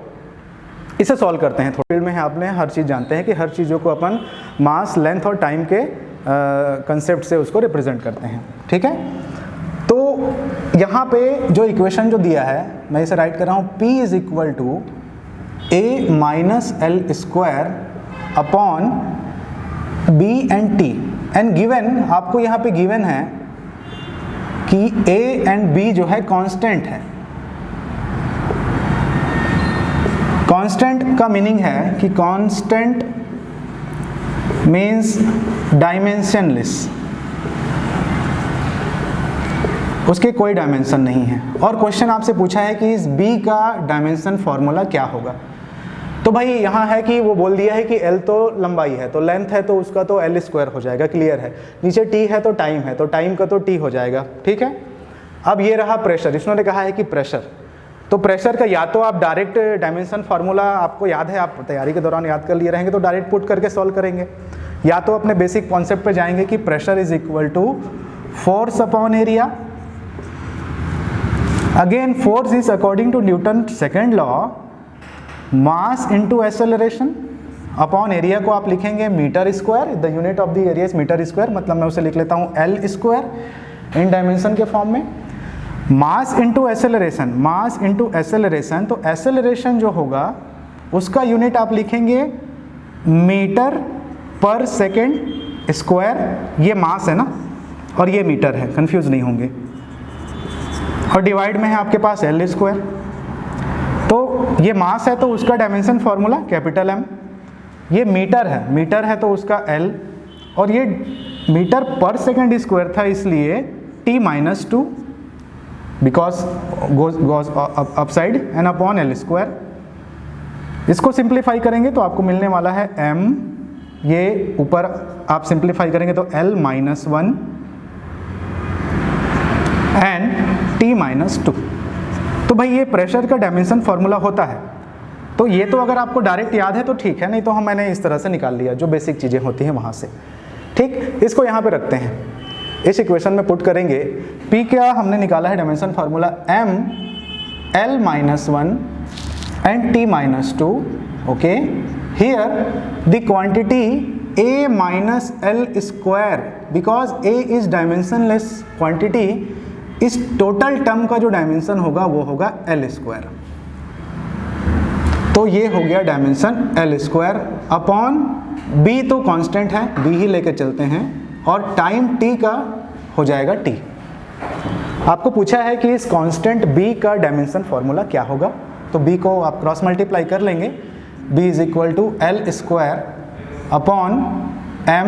इसे सॉल्व करते हैं। थोड़ी देर में आपने हर चीज़ जानते हैं कि हर चीज़ों को अपन मास, लेंथ और टाइम के कंसेप्ट से उसको रिप्रेजेंट करते हैं, ठीक है। तो यहाँ पे जो इक्वेशन जो दिया है, मैं इसे राइट कर रहा हूँ, P is equal to A minus L square upon B and T, and given, आपको यहाँ पे गिवन है कि A एंड B जो है कांस्टेंट है। कांस्टेंट का मीनिंग है कि कांस्टेंट मीन्स डायमेंशनलेस, उसके कोई डायमेंशन नहीं है। और क्वेश्चन आपसे पूछा है कि इस B का डायमेंशन फॉर्मूला क्या होगा। तो भाई यहाँ है कि वो बोल दिया है कि L तो लंबाई है, तो लेंथ है तो उसका तो L स्क्वायर हो जाएगा, क्लियर है। नीचे T है तो टाइम है, तो टाइम का तो T हो जाएगा, ठीक है। अब ये रहा प्रेशर, इसने कहा है कि प्रेशर, तो प्रेशर का या तो आप डायरेक्ट डायमेंशन फार्मूला आपको याद है, आप तैयारी के दौरान याद कर लिए रहेंगे तो डायरेक्ट पुट करके सॉल्व करेंगे, या तो अपने बेसिक कॉन्सेप्ट पे जाएंगे कि pressure is equal to force upon area. Again force is according to Newton second law, mass into acceleration upon area को आप लिखेंगे metre square, the unit of the area is metre square, मतलब मैं उसे लिख लेता हूँ L स्क्वायर इन डायमेंशन के फॉर्म में। Mass into acceleration, mass into acceleration, तो एक्सेलरेशन जो होगा उसका यूनिट आप लिखेंगे मीटर पर सेकेंड स्क्वायर, ये मास है ना और ये मीटर है, कंफ्यूज नहीं होंगे, और डिवाइड में है आपके पास L स्क्वायर। तो ये मास है तो उसका डायमेंशन फॉर्मूला कैपिटल M, ये मीटर है तो उसका L, और ये मीटर पर सेकेंड स्क्वायर था इसलिए T-2 because goes upside and upon L square. इसको सिंप्लीफाई करेंगे तो आपको मिलने वाला है M, ये ऊपर आप सिंप्लीफाई करेंगे तो L-1 एंड T-2। तो भाई ये प्रेशर का डायमेंशन फॉर्मूला होता है। तो ये तो अगर आपको डायरेक्ट याद है तो ठीक है, नहीं तो मैंने इस तरह से निकाल लिया जो बेसिक चीज़ें होती हैं वहाँ से, ठीक। इसको यहाँ पे रखते हैं, इस इक्वेशन में पुट करेंगे। P क्या हमने निकाला है dimension formula, M L-1 and T-2, okay. Here the quantity A minus L square, because A is dimensionless quantity, इस टोटल टर्म का जो डायमेंशन होगा वो होगा L स्क्वायर। तो ये हो गया dimension L square upon B, तो कांस्टेंट है B ही लेके चलते हैं, और टाइम T का हो जाएगा T। आपको पूछा है कि इस कांस्टेंट B का डायमेंशन फॉर्मूला क्या होगा, तो B को आप क्रॉस मल्टीप्लाई कर लेंगे, B is equal to L square upon M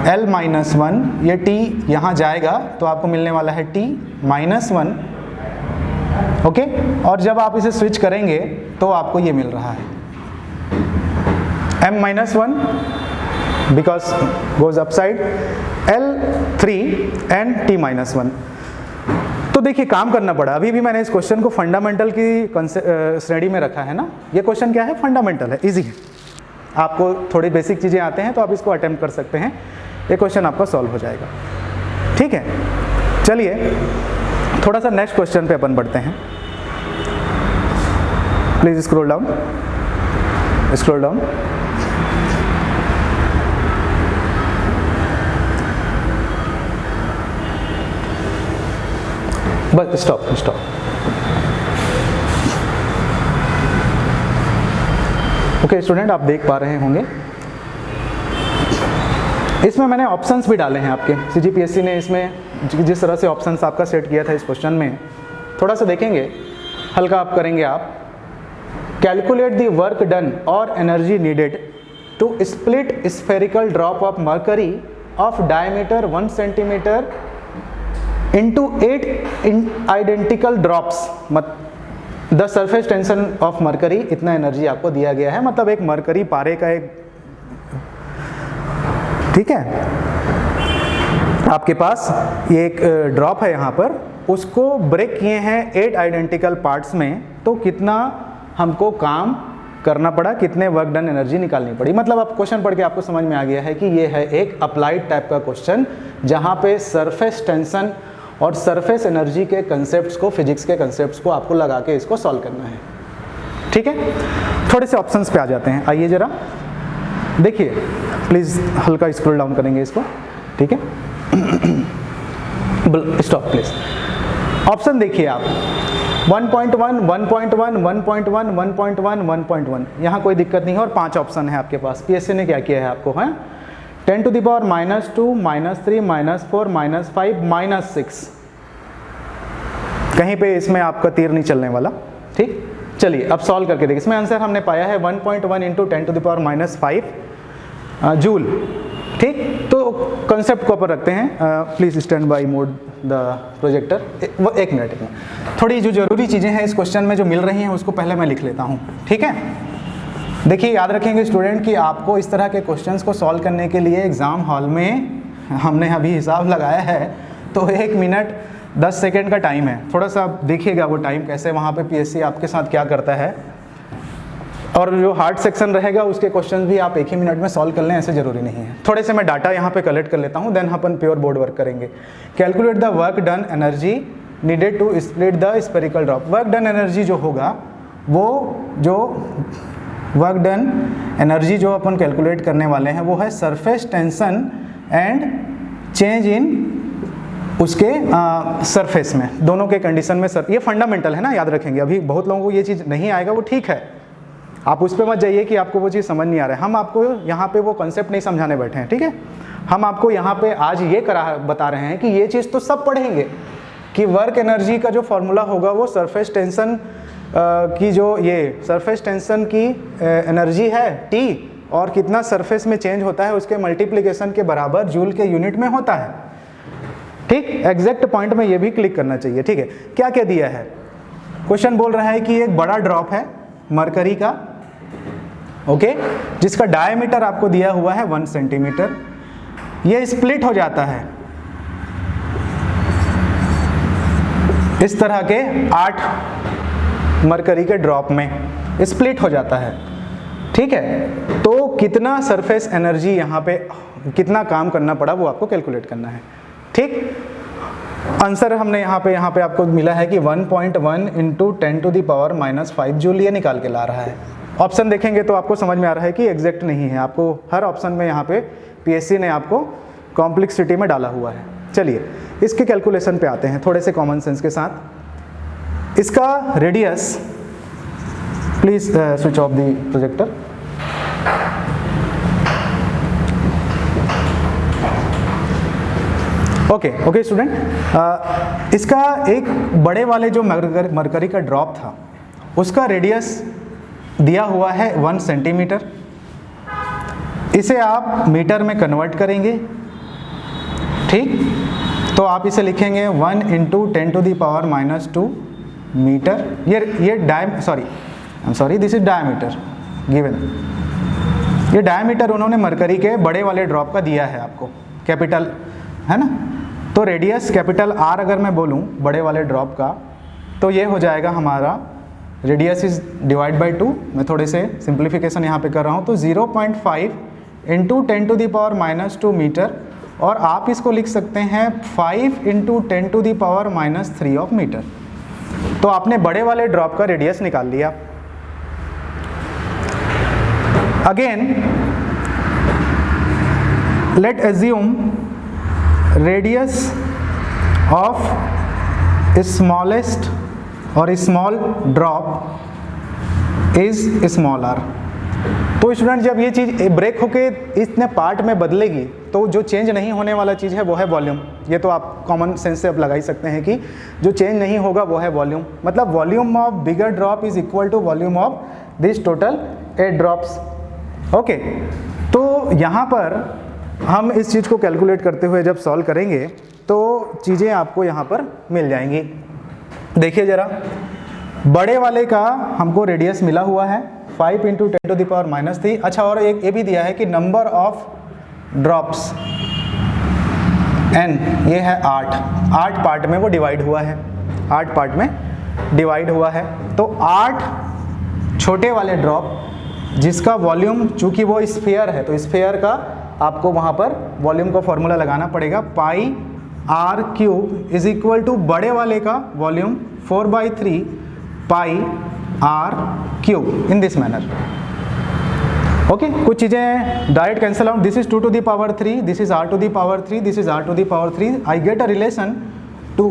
L-1, ये T यहाँ जाएगा तो आपको मिलने वाला है T-1, ओके। और जब आप इसे स्विच करेंगे तो आपको ये मिल रहा है M-1 because goes upside, L3 and T-1। तो देखिए काम करना पड़ा, अभी भी मैंने इस क्वेश्चन को फंडामेंटल की श्रेणी में रखा है ना। ये क्वेश्चन क्या है, फंडामेंटल है, इजी है, आपको थोड़ी बेसिक चीज़ें आते हैं तो आप इसको अटेम्प्ट कर सकते हैं, ये क्वेश्चन आपका सॉल्व हो जाएगा, ठीक है। चलिए थोड़ा सा नेक्स्ट क्वेश्चन पे अपन बढ़ते हैं। Please scroll down, scroll down. Bus stop stop. Okay student, आप देख पा रहे होंगे इसमें मैंने ऑप्शंस भी डाले हैं आपके, CGPSC ने इसमें जिस तरह से ऑप्शंस आपका सेट किया था इस क्वेश्चन में, थोड़ा सा देखेंगे, हल्का आप करेंगे। आप कैलकुलेट द वर्क डन और energy needed to split spherical drop of mercury of diameter 1 centimetre into 8 identical drops, the surface tension of mercury, इतना एनर्जी आपको दिया गया है, मतलब एक मर्करी पारे का एक, ठीक है, आपके पास ये एक ड्रॉप है यहाँ पर, उसको ब्रेक किए हैं 8 आइडेंटिकल पार्ट्स में, तो कितना हमको काम करना पड़ा, कितने वर्क डन एनर्जी निकालनी पड़ी। मतलब आप क्वेश्चन पढ़ के आपको समझ में आ गया है कि ये है एक अप्लाइड टाइप का क्वेश्चन, जहाँ पे सरफेस टेंशन और सरफेस एनर्जी के कंसेप्ट्स को, फिजिक्स के कंसेप्ट्स को आपको लगा के इसको सॉल्व करना है। ठीक है, थोड़े से ऑप्शंस पे आ जाते हैं। आइए जरा देखिए, प्लीज़ हल्का स्क्रॉल डाउन करेंगे इसको। ठीक है, स्टॉप प्लीज। ऑप्शन देखिए आप 1.1, 1.1, 1.1, 1.1, 1.1, यहाँ कोई दिक्कत नहीं है और 5 ऑप्शन है आपके पास। पीएससी ने क्या किया है आपको, है 10 to the power -2, -3, -4, -5, -6। कहीं पे इसमें आपका तीर नहीं चलने वाला। ठीक, चलिए अब सॉल्व करके देखिए। इसमें आंसर हमने पाया है 1.1 × 10 to the power -5 जूल। ठीक, तो कंसेप्ट को ऊपर रखते हैं। Please stand by mode the projector. एक मिनट में थोड़ी जो जरूरी चीज़ें हैं इस क्वेश्चन में जो मिल रही हैं उसको पहले मैं लिख लेता हूँ। ठीक है, देखिए याद रखेंगे स्टूडेंट कि आपको इस तरह के क्वेश्चंस को सॉल्व करने के लिए एग्ज़ाम हॉल में हमने अभी हिसाब लगाया है तो 1 मिनट 10 सेकेंड का टाइम है। थोड़ा सा आप देखिएगा वो टाइम कैसे वहाँ पे पीएससी आपके साथ क्या करता है, और जो हार्ड सेक्शन रहेगा उसके क्वेश्चन भी आप 1 ही मिनट में सॉल्व कर लें ऐसे ज़रूरी नहीं है। थोड़े से मैं डाटा यहाँ पे कलेक्ट कर लेता हूँ, देन अपन प्योर बोर्ड वर्क करेंगे। Calculate the work done energy needed to split the spherical drop. Work done energy जो होगा वो जो वर्क डन एनर्जी जो अपन कैलकुलेट करने वाले हैं वो है surface tension and change in उसके सरफेस में, दोनों के कंडीशन में। ये फंडामेंटल है ना, याद रखेंगे। अभी बहुत लोगों को ये चीज़ नहीं आएगा, वो ठीक है, आप उस पर मत जाइए कि आपको वो चीज़ समझ नहीं आ रहा है। हम आपको यहाँ पे वो कॉन्सेप्ट नहीं समझाने बैठे हैं। ठीक है, हम आपको यहाँ पे आज ये बता रहे हैं कि ये चीज़ तो सब पढ़ेंगे कि वर्क एनर्जी का जो फॉर्मूला होगा वो सरफेस टेंशन की जो ये सरफेस टेंशन की एनर्जी है T, और कितना सरफेस में चेंज होता है उसके मल्टीप्लिकेशन के बराबर जूल के यूनिट में होता है। ठीक, एग्जैक्ट पॉइंट में ये भी क्लिक करना चाहिए। ठीक है, क्या क्या दिया है क्वेश्चन बोल रहा है कि एक बड़ा ड्रॉप है मरकरी का, ओके, जिसका डायमीटर आपको दिया हुआ है 1 सेंटीमीटर। ये स्प्लिट हो जाता है इस तरह के 8 मरकरी के ड्रॉप में स्प्लिट हो जाता है। ठीक है, तो कितना सरफेस एनर्जी यहाँ पे कितना काम करना पड़ा वो आपको कैलकुलेट करना है। ठीक, आंसर हमने यहाँ पे आपको मिला है कि 1.1 × 10 to the power -5 जूल ये निकाल के ला रहा है। ऑप्शन देखेंगे तो आपको समझ में आ रहा है कि एग्जैक्ट नहीं है। आपको हर ऑप्शन में यहाँ पे पीएससी ने आपको कॉम्प्लेक्सिटी में डाला हुआ है। चलिए इसके कैलकुलेशन पे आते हैं थोड़े से कॉमन सेंस के साथ। इसका radius, please switch off the projector. Okay student, इसका एक बड़े वाले जो मरकरी का ड्रॉप था उसका रेडियस दिया हुआ है 1 सेंटीमीटर। इसे आप मीटर में कन्वर्ट करेंगे। ठीक, तो आप इसे लिखेंगे 1 × 10 to the power -2 मीटर। ये दिस इज डायमीटर गिवन। ये डायमीटर उन्होंने मरकरी के बड़े वाले ड्रॉप का दिया है आपको, कैपिटल है ना। तो रेडियस कैपिटल R अगर मैं बोलूँ बड़े वाले ड्रॉप का, तो ये हो जाएगा हमारा रेडियस इज डिवाइड बाई 2। मैं थोड़े से सिंप्लीफिकेशन यहाँ पे कर रहा हूँ, तो 0.5 × 10 to the power -2 मीटर, और आप इसको लिख सकते हैं 5 × 10 to the power -3 of metre. तो आपने बड़े वाले ड्रॉप का रेडियस निकाल लिया। Again let assume radius of smallest और small drop is small r। तो स्टूडेंट जब ये चीज़ ब्रेक होके इतने पार्ट में बदलेगी तो जो चेंज नहीं होने वाला चीज़ है वो है वॉल्यूम। ये तो आप कॉमन सेंस से अब लगा ही सकते हैं कि जो चेंज नहीं होगा वो है वॉल्यूम। मतलब volume of bigger drop is equal to volume of this total 8 drops. Okay, तो यहाँ पर हम इस चीज़ को कैलकुलेट करते हुए जब सॉल्व करेंगे तो चीज़ें आपको यहाँ पर मिल जाएंगी। देखिए ज़रा, बड़े वाले का हमको रेडियस मिला हुआ है 5 × 10 to the power -3। अच्छा, और एक ये भी दिया है कि नंबर ऑफ ड्रॉप्स n, ये है 8 पार्ट में वो डिवाइड हुआ है, 8 पार्ट में डिवाइड हुआ है। तो 8 छोटे वाले ड्रॉप जिसका वॉल्यूम, चूंकि वो स्फीयर है तो स्फीयर का आपको वहाँ पर वॉल्यूम का फॉर्मूला लगाना पड़ेगा, pi R cube is equal to बड़े वाले का volume 4/3 pi R cube in this manner. Okay, कुछ चीज़ें direct cancel out, this is 2 to the power 3, this is r to the power 3, this is r to the power 3, I get a relation to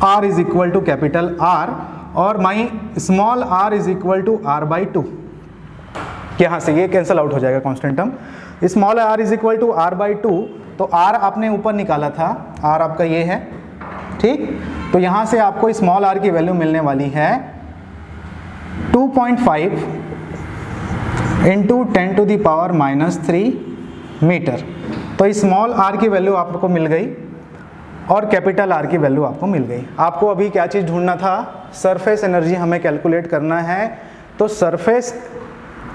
r is equal to capital R और my small r is equal to r/2। यहाँ से ये cancel out हो जाएगा constant term, small r is equal to r/2, तो r आपने ऊपर निकाला था, r आपका ये है, ठीक। तो यहाँ से आपको स्मॉल r की वैल्यू मिलने वाली है 2.5 into 10 to the power -3 metre. तो स्मॉल r की वैल्यू आपको मिल गई और कैपिटल R की वैल्यू आपको मिल गई। आपको अभी क्या चीज़ ढूंढना था, सरफेस एनर्जी हमें कैलकुलेट करना है। तो सरफेस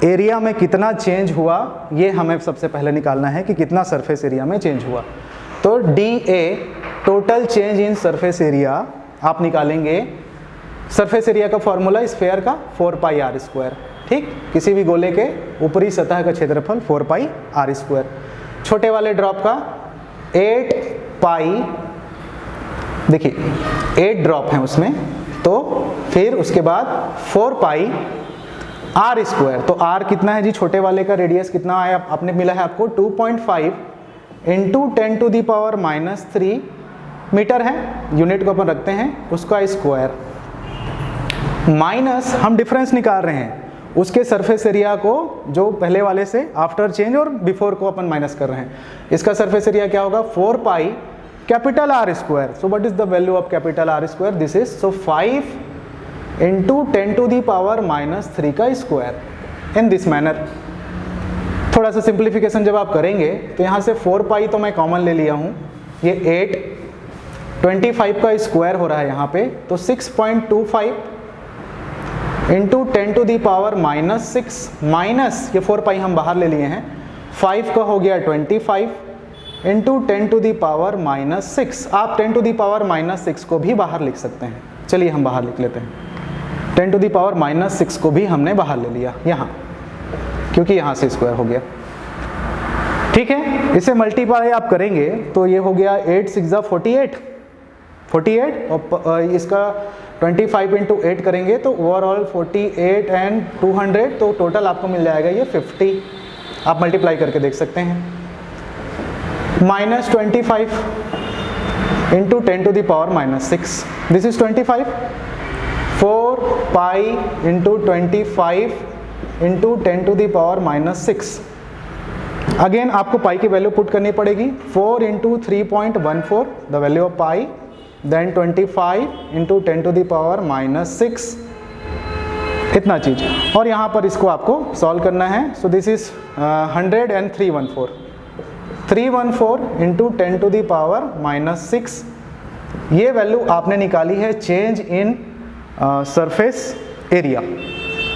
एरिया में कितना चेंज हुआ ये हमें सबसे पहले निकालना है कि कितना सरफेस एरिया में चेंज हुआ। तो DA total change in surface area आप निकालेंगे। सरफेस एरिया का फॉर्मूला स्फेयर का 4πr², ठीक। किसी भी गोले के ऊपरी सतह का क्षेत्रफल 4πr²। छोटे वाले ड्रॉप का 8 पाई, देखिए 8 ड्रॉप हैं उसमें, तो फिर उसके बाद 4πr²। तो r कितना है जी, छोटे वाले का रेडियस कितना आया आपने मिला है आपको 2.5 into 10 to the power -3 metre है, यूनिट को अपन रखते हैं, उसका स्क्वायर माइनस हम डिफरेंस निकाल रहे हैं उसके सरफेस एरिया को, जो पहले वाले से आफ्टर चेंज और बिफोर को अपन माइनस कर रहे हैं। इसका सरफेस एरिया क्या होगा 4π capital R²। So what is the value of capital R²? This is 5 into 10 to the power -3 का स्क्वायर इन दिस मैनर। थोड़ा सा सिंप्लीफिकेशन जब आप करेंगे तो यहाँ से 4π तो मैं कॉमन ले लिया हूँ, ये 8, 25 का स्क्वायर हो रहा है यहाँ पे, तो 6.25 into 10 to the power -6 minus ये 4π हम बाहर ले लिए हैं, 5 का हो गया 25 इंटू 10 to the power -6। आप 10 to the power -6 को भी बाहर लिख सकते हैं, चलिए हम बाहर लिख लेते हैं। 10 to the power -6 को भी हमने बाहर ले लिया यहाँ, क्योंकि यहाँ से स्क्वायर हो गया, ठीक है। इसे मल्टीप्लाई आप करेंगे तो ये हो गया 8 6 48 और इसका 25 इंटू 8 करेंगे तो ओवरऑल 48 एंड 200, तो टोटल आपको मिल जाएगा ये 50। आप मल्टीप्लाई करके देख सकते हैं। -25 into 10 to the power -6, this is 25। 4π into 25 into 10 to the power -6। Again आपको पाई की वैल्यू पुट करनी पड़ेगी, 4 into 3.14 the value of pi, then 25 into 10 to the power -6, इतना चीज। और यहाँ पर इसको आपको सॉल्व करना है। So this is 100 and 314 into 10 to the power -6। ये वैल्यू आपने निकाली है चेंज इन सरफेस एरिया।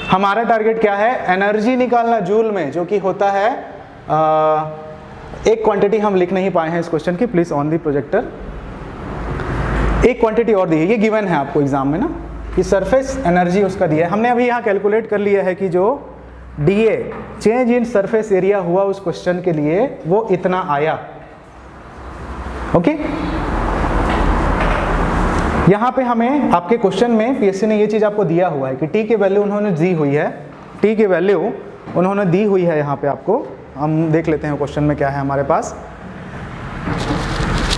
हमारा टारगेट क्या है, एनर्जी निकालना जूल में, जो कि होता है एक क्वांटिटी हम लिख नहीं पाए हैं इस क्वेश्चन की, प्लीज ऑन दी प्रोजेक्टर। एक क्वांटिटी और दी है, ये गिवन है आपको एग्जाम में ना, कि सरफेस एनर्जी उसका दिया है। हमने अभी यहाँ कैलकुलेट कर लिया है कि जो DA change in surface area हुआ उस क्वेश्चन के लिए वो इतना आया। ओके, यहाँ पे हमें आपके क्वेश्चन में PSC ने ये चीज़ आपको दिया हुआ है कि T की वैल्यू उन्होंने दी हुई है, T की वैल्यू उन्होंने दी हुई है यहाँ पे आपको। हम देख लेते हैं क्वेश्चन में क्या है हमारे पास।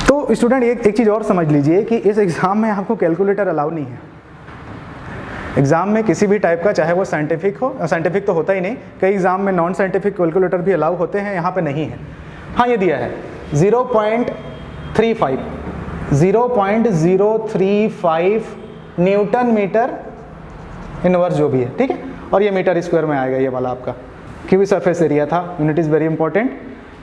तो स्टूडेंट एक चीज़ और समझ लीजिए कि इस एग्ज़ाम में आपको कैलकुलेटर अलाउ नहीं है। एग्ज़ाम में किसी भी टाइप का, चाहे वो साइंटिफिक हो, साइंटिफिक तो होता ही नहीं, कई एग्ज़ाम में नॉन साइंटिफिक कैलकुलेटर भी अलाउ होते हैं, यहाँ पे नहीं है। हाँ, ये दिया है 0.035 न्यूटन मीटर इनवर्स जो भी है, ठीक है। और ये मीटर स्क्वायर में आएगा ये वाला आपका, क्योंकि सरफेस एरिया था। Unit is very important.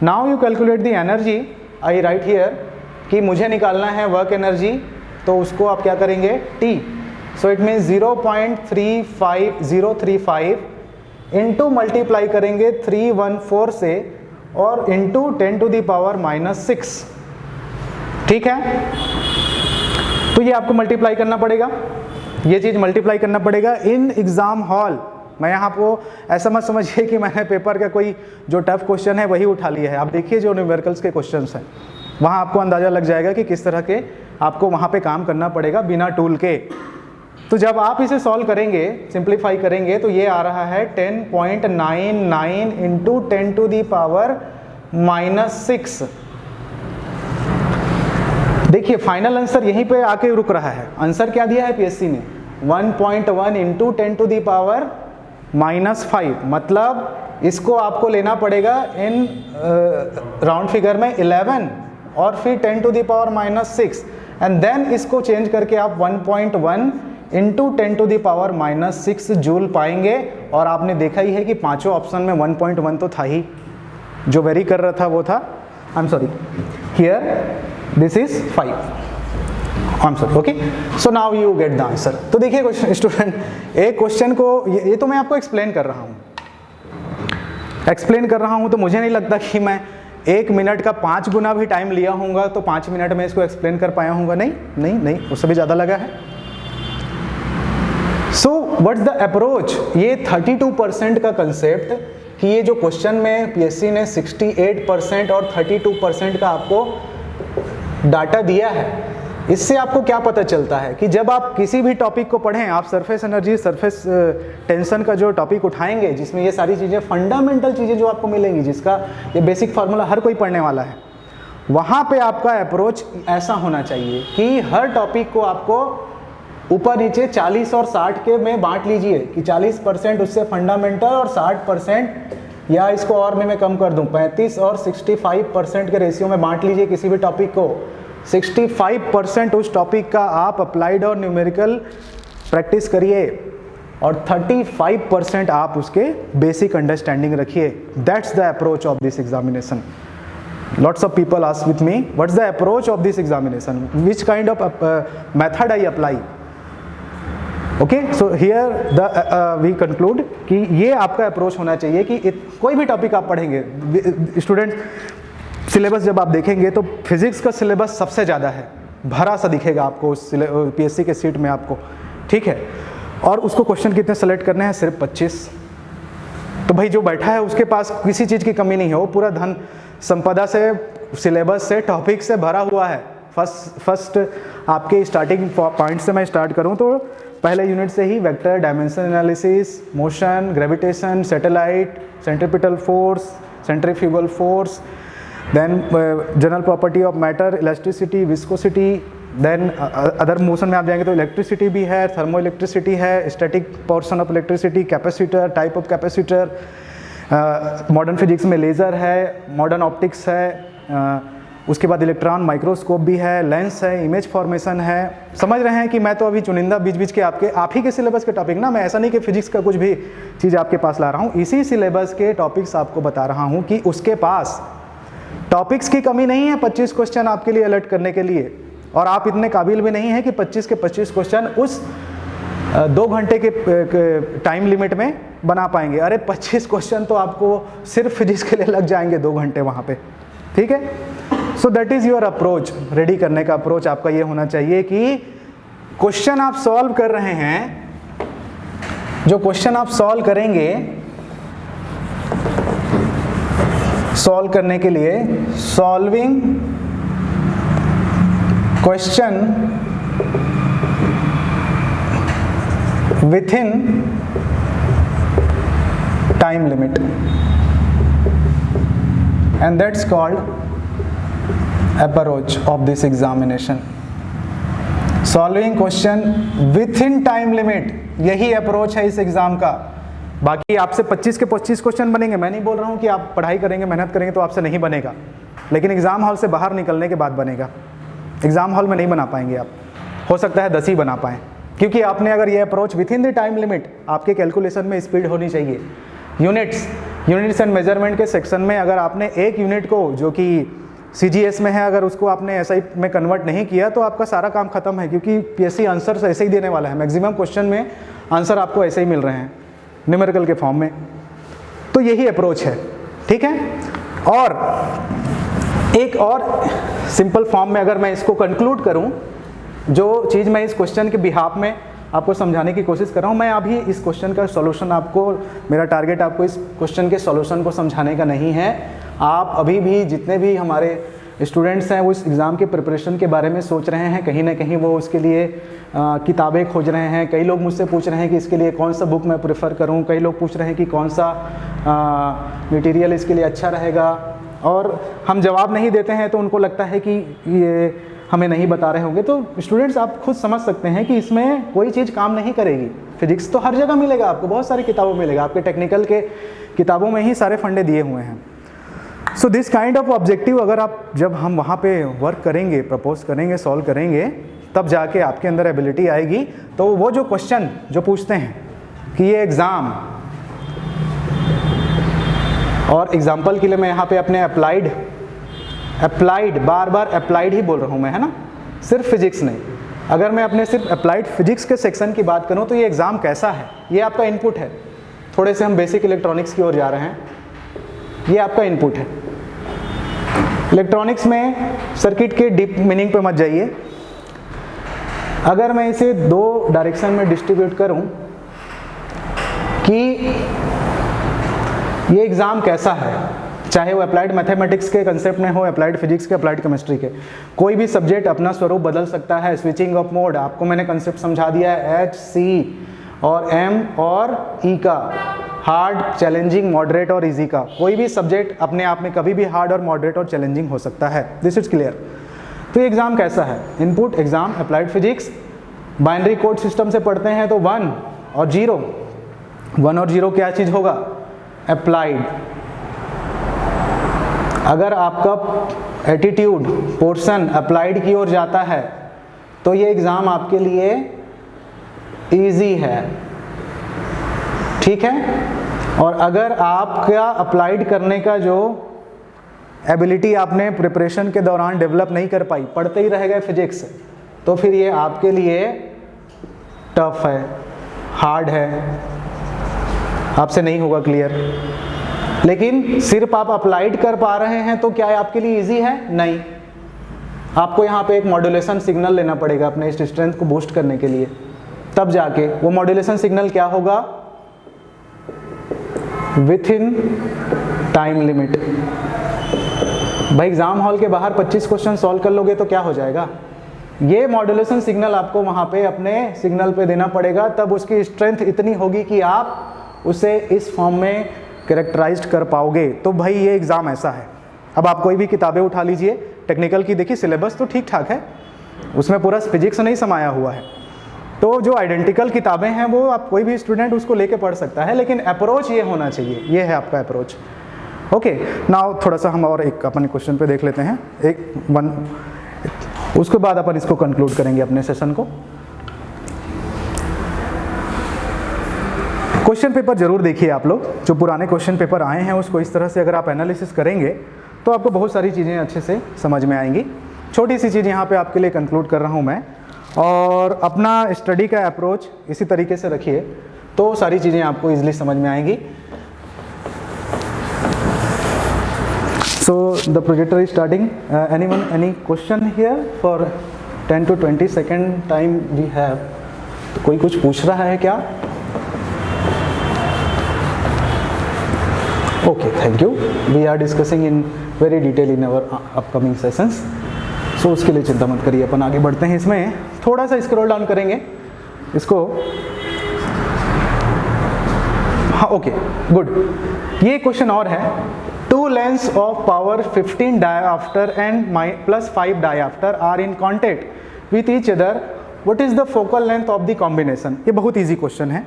Now you calculate the energy. I right here कि मुझे निकालना है वर्क एनर्जी, तो उसको आप क्या करेंगे T। So it means 0.035 into multiply करेंगे 314 से और इंटू 10 to the power -6, ठीक है। तो ये आपको मल्टीप्लाई करना पड़ेगा, ये चीज़ मल्टीप्लाई करना पड़ेगा इन एग्ज़ाम हॉल। मैं यहाँ को ऐसा मत समझिए कि मैंने पेपर का कोई जो टफ क्वेश्चन है वही उठा लिया है। आप देखिए जो न्यूमेरिकल्स के क्वेश्चंस हैं, वहाँ आपको अंदाज़ा लग जाएगा कि किस तरह के आपको वहाँ पे काम करना पड़ेगा बिना टूल के। तो जब आप इसे सॉल्व करेंगे, सिंप्लीफाई करेंगे, तो ये आ रहा है 10.99 इंटू 10⁻⁻6। देखिए फाइनल आंसर यहीं पे आके रुक रहा है। आंसर क्या दिया है पीएससी ने? 1.1 इंटू 10⁻⁻5। मतलब इसको आपको लेना पड़ेगा इन राउंड फिगर में 11 और फिर 10⁻⁻6 एंड देन इसको चेंज करके आप 1.1 इंटू 10⁻⁻6 जूल पाएंगे। और आपने देखा ही है कि पांचों ऑप्शन में 1.1 तो था ही, जो वेरी कर रहा था वो था, I am sorry, here this is 5, I am sorry, okay. So now you get the answer. तो देखिए स्टूडेंट, एक क्वेश्चन को ये तो मैं आपको एक्सप्लेन कर रहा हूँ, तो मुझे नहीं लगता कि मैं 1 मिनट का 5 गुना भी टाइम लिया होऊंगा तो 5 मिनट में इसको एक्सप्लेन कर पाया होऊंगा। नहीं, उससे भी ज़्यादा लगा है। So what's the approach? ये 32% का कंसेप्ट कि ये जो क्वेश्चन में पीएससी ने 68% और 32% का आपको डाटा दिया है, इससे आपको क्या पता चलता है कि जब आप किसी भी टॉपिक को पढ़ें, आप सरफेस एनर्जी, सरफेस टेंशन का जो टॉपिक उठाएंगे, जिसमें ये सारी चीज़ें, फंडामेंटल चीज़ें जो आपको मिलेंगी, जिसका ये बेसिक फार्मूला हर कोई पढ़ने वाला है, वहाँ पे आपका अप्रोच ऐसा होना चाहिए कि हर टॉपिक को आपको ऊपर नीचे 40 और 60 के में बांट लीजिए कि 40% उससे फंडामेंटल और 60%, या इसको और मैं कम कर दूं, 35 और 65% के रेशियो में बांट लीजिए किसी भी टॉपिक को। 65% उस टॉपिक का आप अप्लाइड और न्यूमेरिकल प्रैक्टिस करिए और 35% आप उसके बेसिक अंडरस्टैंडिंग रखिए। That's the approach of this examination. Lots of people ask with me, what's the approach of this examination? Which kind of method I apply? Okay, so here we conclude कि ये आपका approach होना चाहिए कि कोई भी topic आप पढ़ेंगे, स्टूडेंट सिलेबस जब आप देखेंगे तो फिजिक्स का सिलेबस सबसे ज़्यादा है, भरा सा दिखेगा आपको उस पीएससी के सीट में आपको, ठीक है। और उसको क्वेश्चन कितने सेलेक्ट करने हैं? सिर्फ 25। तो भाई जो बैठा है उसके पास किसी चीज़ की कमी नहीं है, वो पूरा धन संपदा से, सिलेबस से, टॉपिक से भरा हुआ है। फर्स्ट आपके स्टार्टिंग पॉइंट से मैं स्टार्ट करूं तो पहले यूनिट से ही vector, dimension analysis, motion, gravitation, satellite, centripetal force, centrifugal force, then general property of matter, elasticity, viscosity, then other motion में आप जाएंगे तो इलेक्ट्रिसिटी भी है, थर्मो इलेक्ट्रिसिटी है, static portion of electricity, capacitor, type of capacitor, modern physics में laser है, modern optics है, उसके बाद इलेक्ट्रॉन माइक्रोस्कोप भी है, लेंस है, इमेज फॉर्मेशन है। समझ रहे हैं कि मैं तो अभी चुनिंदा बीच बीच के आप ही के सिलेबस के टॉपिक ना, मैं ऐसा नहीं कि फिजिक्स का कुछ भी चीज़ आपके पास ला रहा हूँ, इसी सिलेबस के टॉपिक्स आपको बता रहा हूँ कि उसके पास टॉपिक्स की कमी नहीं है 25 क्वेश्चन आपके लिए अलर्ट करने के लिए, और आप इतने काबिल भी नहीं है कि 25 के 25 क्वेश्चन उस 2 घंटे के टाइम लिमिट में बना पाएंगे। अरे 25 क्वेश्चन तो आपको सिर्फ फिजिक्स के लिए लग जाएंगे 2 घंटे वहाँ पे, ठीक है। सो that is your approach. Ready करने का अप्रोच आपका ये होना चाहिए कि क्वेश्चन आप सॉल्व कर रहे हैं, जो क्वेश्चन आप सॉल्व करेंगे, सॉल्व करने के लिए solving question within time limit, and that's called approach of this examination. Solving question within time limit, यही अप्रोच है इस एग्जाम का। बाकी आपसे 25 के 25 क्वेश्चन बनेंगे, मैं नहीं बोल रहा हूँ कि आप पढ़ाई करेंगे, मेहनत करेंगे तो आपसे नहीं बनेगा, लेकिन एग्जाम हॉल से बाहर निकलने के बाद बनेगा। एग्जाम हॉल में नहीं बना पाएंगे आप, हो सकता है 10 ही बना पाएँ, क्योंकि आपने अगर ये approach with in the time limit, आपके कैलकुलेशन में स्पीड होनी चाहिए। यूनिट्स एंड मेजरमेंट के सेक्शन में अगर आपने एक यूनिट को, जो कि CGS में है, अगर उसको आपने SI में कन्वर्ट नहीं किया तो आपका सारा काम खत्म है, क्योंकि PSC आंसर ऐसे ही देने वाला है। मैक्सिमम क्वेश्चन में आंसर आपको ऐसे ही मिल रहे हैं न्यूमेरिकल के फॉर्म में। तो यही अप्रोच है, ठीक है। और एक और सिंपल फॉर्म में अगर मैं इसको कंक्लूड करूं, जो चीज़ मैं इस क्वेश्चन के बिहाफ में आपको समझाने की कोशिश कर रहा हूँ, मैं अभी इस क्वेश्चन का सॉल्यूशन आपको, मेरा टारगेट आपको इस क्वेश्चन के सॉल्यूशन को समझाने का नहीं है। आप अभी भी जितने भी हमारे स्टूडेंट्स हैं वो इस एग्ज़ाम के प्रिपरेशन के बारे में सोच रहे हैं, कहीं ना कहीं वो उसके लिए किताबें खोज रहे हैं। कई लोग मुझसे पूछ रहे हैं कि इसके लिए कौन सा बुक मैं प्रेफर करूं, कई लोग पूछ रहे हैं कि कौन सा मटेरियल इसके लिए अच्छा रहेगा, और हम जवाब नहीं देते हैं तो उनको लगता है कि ये हमें नहीं बता रहे होंगे। तो स्टूडेंट्स आप खुद समझ सकते हैं कि इसमें कोई चीज़ काम नहीं करेगी। फिजिक्स तो हर जगह मिलेगा आपको, बहुत सारी किताबों में मिलेगा, आपके टेक्निकल के किताबों में ही सारे फंडे दिए हुए हैं। So this kind of objective अगर आप जब हम वहाँ पे वर्क करेंगे, प्रपोज करेंगे, सॉल्व करेंगे, तब जाके आपके अंदर एबिलिटी आएगी। तो वो जो क्वेश्चन जो पूछते हैं कि ये एग्ज़ाम, और एग्जाम्पल के लिए मैं यहाँ पे अपने अप्लाइड बार बार अप्लाइड ही बोल रहा हूँ मैं, है ना, सिर्फ फिजिक्स नहीं। अगर मैं अपने सिर्फ अप्लाइड फिजिक्स के सेक्शन की बात करूँ तो ये एग्ज़ाम कैसा है, ये आपका इनपुट है। थोड़े से हम बेसिक इलेक्ट्रॉनिक्स की ओर जा रहे हैं, ये आपका इनपुट है। इलेक्ट्रॉनिक्स में सर्किट के डीप मीनिंग पे मत जाइए। अगर मैं इसे 2 डायरेक्शन में डिस्ट्रीब्यूट करूं कि ये एग्ज़ाम कैसा है, चाहे वो अप्लाइड मैथमेटिक्स के कंसेप्ट में हो, अप्लाइड फिजिक्स के, अप्लाइड केमिस्ट्री के, कोई भी सब्जेक्ट अपना स्वरूप बदल सकता है। स्विचिंग ऑफ मोड, आपको मैंने कंसेप्ट समझा दिया है, H, C और M और E का, हार्ड, चैलेंजिंग, मॉडरेट और इजी का। कोई भी सब्जेक्ट अपने आप में कभी भी हार्ड और मॉडरेट और चैलेंजिंग हो सकता है। This is clear. तो ये एग्ज़ाम कैसा है, input exam applied physics, binary code system से पढ़ते हैं तो 1 और 0, 1 और 0 क्या चीज़ होगा, अप्लाइड। अगर आपका एटीट्यूड पोर्शन अप्लाइड की ओर जाता है तो ये एग्ज़ाम आपके लिए इजी है, ठीक है। और अगर आपका अप्लाइड करने का जो एबिलिटी आपने प्रिपरेशन के दौरान डेवलप नहीं कर पाई, पढ़ते ही रह गए फिजिक्स, तो फिर ये आपके लिए टफ है, हार्ड है, आपसे नहीं होगा क्लियर। लेकिन सिर्फ आप अप्लाइड कर पा रहे हैं तो क्या आपके लिए इजी है, नहीं। आपको यहाँ पे एक मॉड्यूलेशन सिग्नल लेना पड़ेगा अपने इस स्ट्रेंथ को बूस्ट करने के लिए, तब जाके वो मॉड्यूलेशन सिग्नल क्या होगा, विथ इन टाइम लिमिट। भाई एग्जाम हॉल के बाहर 25 क्वेश्चन सॉल्व कर लोगे तो क्या हो जाएगा, ये मॉड्यूलेशन सिग्नल आपको वहाँ पे अपने सिग्नल पे देना पड़ेगा, तब उसकी स्ट्रेंथ इतनी होगी कि आप उसे इस फॉर्म में कैरेक्टराइज्ड कर पाओगे। तो भाई ये एग्ज़ाम ऐसा है। अब आप कोई भी किताबें उठा लीजिए, टेक्निकल की देखिए, सिलेबस तो ठीक ठाक है, उसमें पूरा फिजिक्स नहीं समाया हुआ है, तो जो आइडेंटिकल किताबें हैं वो आप कोई भी स्टूडेंट उसको लेके पढ़ सकता है, लेकिन अप्रोच ये होना चाहिए, ये है आपका अप्रोच। ओके, नाउ थोड़ा सा हम और एक अपने क्वेश्चन पे देख लेते हैं, उसके बाद अपन इसको कंक्लूड करेंगे अपने सेशन को। क्वेश्चन पेपर जरूर देखिए आप लोग, जो पुराने क्वेश्चन पेपर आए हैं उसको इस तरह से अगर आप एनालिसिस करेंगे तो आपको बहुत सारी चीज़ें अच्छे से समझ में आएंगी। छोटी सी चीज़ यहाँ पे आपके लिए कंक्लूड कर रहा हूँ मैं, और अपना स्टडी का अप्रोच इसी तरीके से रखिए तो सारी चीज़ें आपको ईजिली समझ में आएंगी। So the projector is starting. Anyone any question here for 10 to 20 second time we have. तो कोई कुछ पूछ रहा है क्या? Okay, thank you. We are discussing in very detail in our upcoming sessions. So उसके लिए चिंता मत करिए, अपन आगे बढ़ते हैं। इसमें थोड़ा सा स्क्रॉल डाउन करेंगे इसको। हाँ, ओके, गुड। ये क्वेश्चन और है, 2 lengths of power 15 diopter and plus 5 diopter are in contact with each other. What is the focal length of the combination? ये बहुत इजी क्वेश्चन है।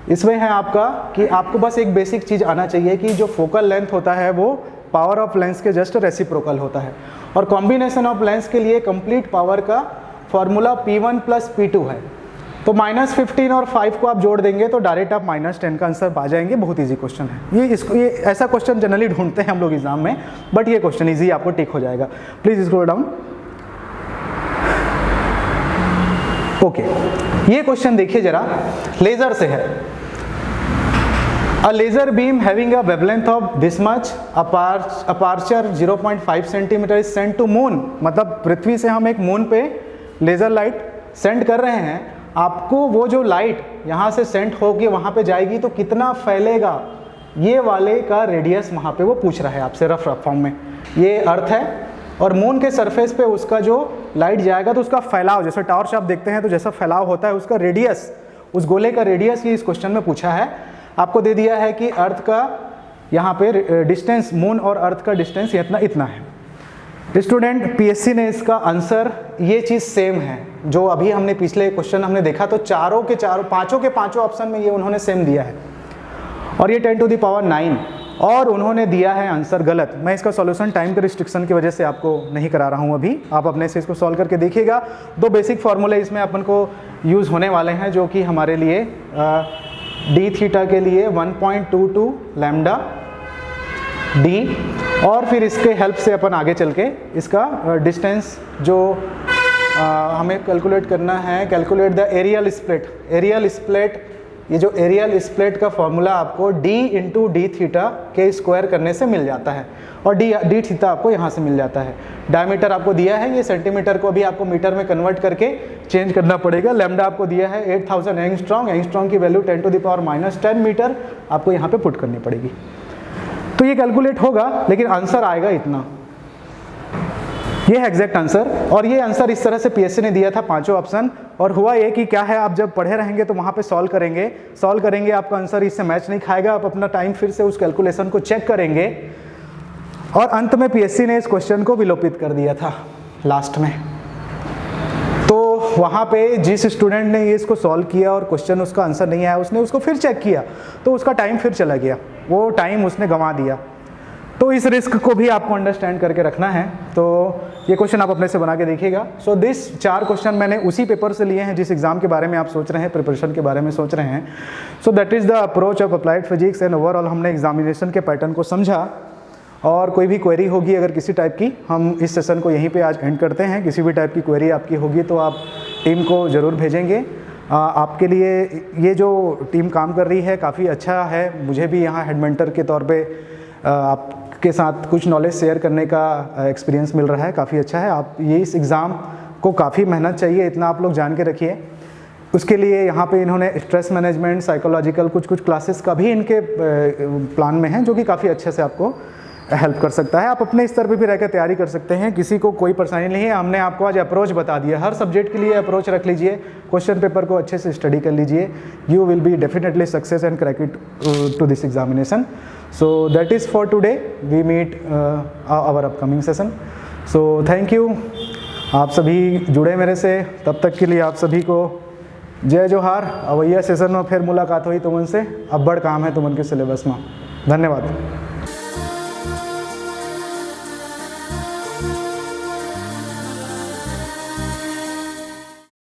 इसमें है आपका कि आपको बस एक बेसिक चीज़ आना चाहिए कि जो फोकल लेंथ होता है वो पावर ऑफ लेंस के जस्ट रेसिप्रोकल होता है, और कॉम्बिनेशन ऑफ लेंस के लिए कंप्लीट पावर का फॉर्मूला P1 + P2 है। तो -15 और 5 को आप जोड़ देंगे तो डायरेक्ट आप -10 का आंसर पा जाएंगे। बहुत इजी क्वेश्चन है ये ऐसा क्वेश्चन जनरली ढूंढते हैं हम लोग एग्जाम में, बट ये क्वेश्चन इजी आपको टिक हो जाएगा। Please scroll down. ओके, ये क्वेश्चन देखिए जरा, लेजर से है। A laser beam having a wavelength of this much, aperture 0.5 cm is sent to moon। मतलब पृथ्वी से हम एक मून पे लेज़र लाइट सेंड कर रहे हैं। आपको वो जो लाइट यहाँ से सेंड होगी वहाँ पे जाएगी तो कितना फैलेगा, ये वाले का रेडियस वहाँ पे वो पूछ रहा है आपसे रफ फॉर्म में। ये अर्थ है, और मून के सरफेस पे उसका जो लाइट जाएगा तो उसका फैलाव, जैसे टॉर्च आप देखते हैं तो जैसा फैलाव होता है उसका रेडियस, उस गोले का रेडियस ये इस क्वेश्चन में पूछा है। आपको दे दिया है कि अर्थ का यहाँ पे डिस्टेंस, मून और अर्थ का डिस्टेंस इतना है। स्टूडेंट पीएससी ने इसका आंसर, ये चीज़ सेम है जो अभी हमने पिछले क्वेश्चन हमने देखा, तो पाँचों के पाँचों ऑप्शन में ये उन्होंने सेम दिया है और ये 10⁹ और उन्होंने दिया है आंसर गलत। मैं इसका सॉल्यूशन टाइम के रिस्ट्रिक्शन की वजह से आपको नहीं करा रहा हूँ अभी, आप अपने से इसको सॉल्व करके देखिएगा। 2 बेसिक फार्मूले इसमें अपन को यूज़ होने वाले हैं जो कि हमारे लिए डी थीटा के लिए 1.22 लैम्डा डी, और फिर इसके हेल्प से अपन आगे चल के इसका डिस्टेंस जो हमें कैलकुलेट करना है, कैलकुलेट द एरियल स्प्लिट। ये जो एरियल स्प्लिट का फॉर्मूला आपको d इंटू डी थीटा के स्क्वायर करने से मिल जाता है और डी थीटा आपको यहाँ से मिल जाता है। डायमीटर आपको दिया है, ये सेंटीमीटर को अभी आपको मीटर में कन्वर्ट करके चेंज करना पड़ेगा। लैम्डा आपको दिया है 8000 एंगस्ट्रॉम की वैल्यू 10⁻⁻10 मीटर आपको यहाँ पे पुट करनी पड़ेगी। तो ये कैलकुलेट होगा लेकिन आंसर आएगा इतना, ये है एग्जैक्ट आंसर। और ये आंसर इस तरह से पीएससी ने दिया था 5 ऑप्शन, और हुआ ये कि क्या है, आप जब पढ़े रहेंगे तो वहाँ पे सॉल्व करेंगे आपका आंसर इससे मैच नहीं खाएगा, आप अपना टाइम फिर से उस कैलकुलेशन को चेक करेंगे और अंत में पीएससी ने इस क्वेश्चन को विलोपित कर दिया था लास्ट में। तो वहाँ पे जिस स्टूडेंट ने ये इसको सॉल्व किया और क्वेश्चन उसका आंसर नहीं आया, उसने उसको फिर चेक किया तो उसका टाइम फिर चला गया, वो टाइम उसने गंवा दिया। तो इस रिस्क को भी आपको अंडरस्टैंड करके रखना है। तो ये क्वेश्चन आप अपने से बना के देखिएगा। सो दिस 4 क्वेश्चन मैंने उसी पेपर से लिए हैं जिस एग्जाम के बारे में आप सोच रहे हैं, प्रिपरेशन के बारे में सोच रहे हैं। सो that is the approach of applied physics and overall हमने एग्जामिनेशन के पैटर्न को समझा। और कोई भी क्वेरी होगी अगर किसी टाइप की, हम इस सेशन को यहीं पे आज एंड करते हैं। किसी भी टाइप की क्वेरी आपकी होगी तो आप टीम को ज़रूर भेजेंगे। आपके लिए ये जो टीम काम कर रही है काफ़ी अच्छा है, मुझे भी यहाँ हेड मेंटर के तौर पे आपके साथ कुछ नॉलेज शेयर करने का एक्सपीरियंस मिल रहा है, काफ़ी अच्छा है। आप ये इस एग्ज़ाम को काफ़ी मेहनत चाहिए, इतना आप लोग जान के रखिए। उसके लिए यहाँ पे इन्होंने स्ट्रेस मैनेजमेंट, साइकोलॉजिकल कुछ क्लासेस का भी इनके प्लान में है जो कि काफ़ी अच्छे से आपको हेल्प कर सकता है। आप अपने स्तर पे भी रहकर तैयारी कर सकते हैं, किसी को कोई परेशानी नहीं है। हमने आपको आज अप्रोच बता दिया, हर सब्जेक्ट के लिए अप्रोच रख लीजिए, क्वेश्चन पेपर को अच्छे से स्टडी कर लीजिए, you will be definitely success and crack it to this examination. So that is for today, we meet our upcoming session. So thank you, आप सभी जुड़े मेरे से, तब तक के लिए आप सभी को जय जोहार। अवैया सेशन में फिर मुलाकात हुई तुमन से, अब बड़ काम है तुमन के सिलेबस में। धन्यवाद।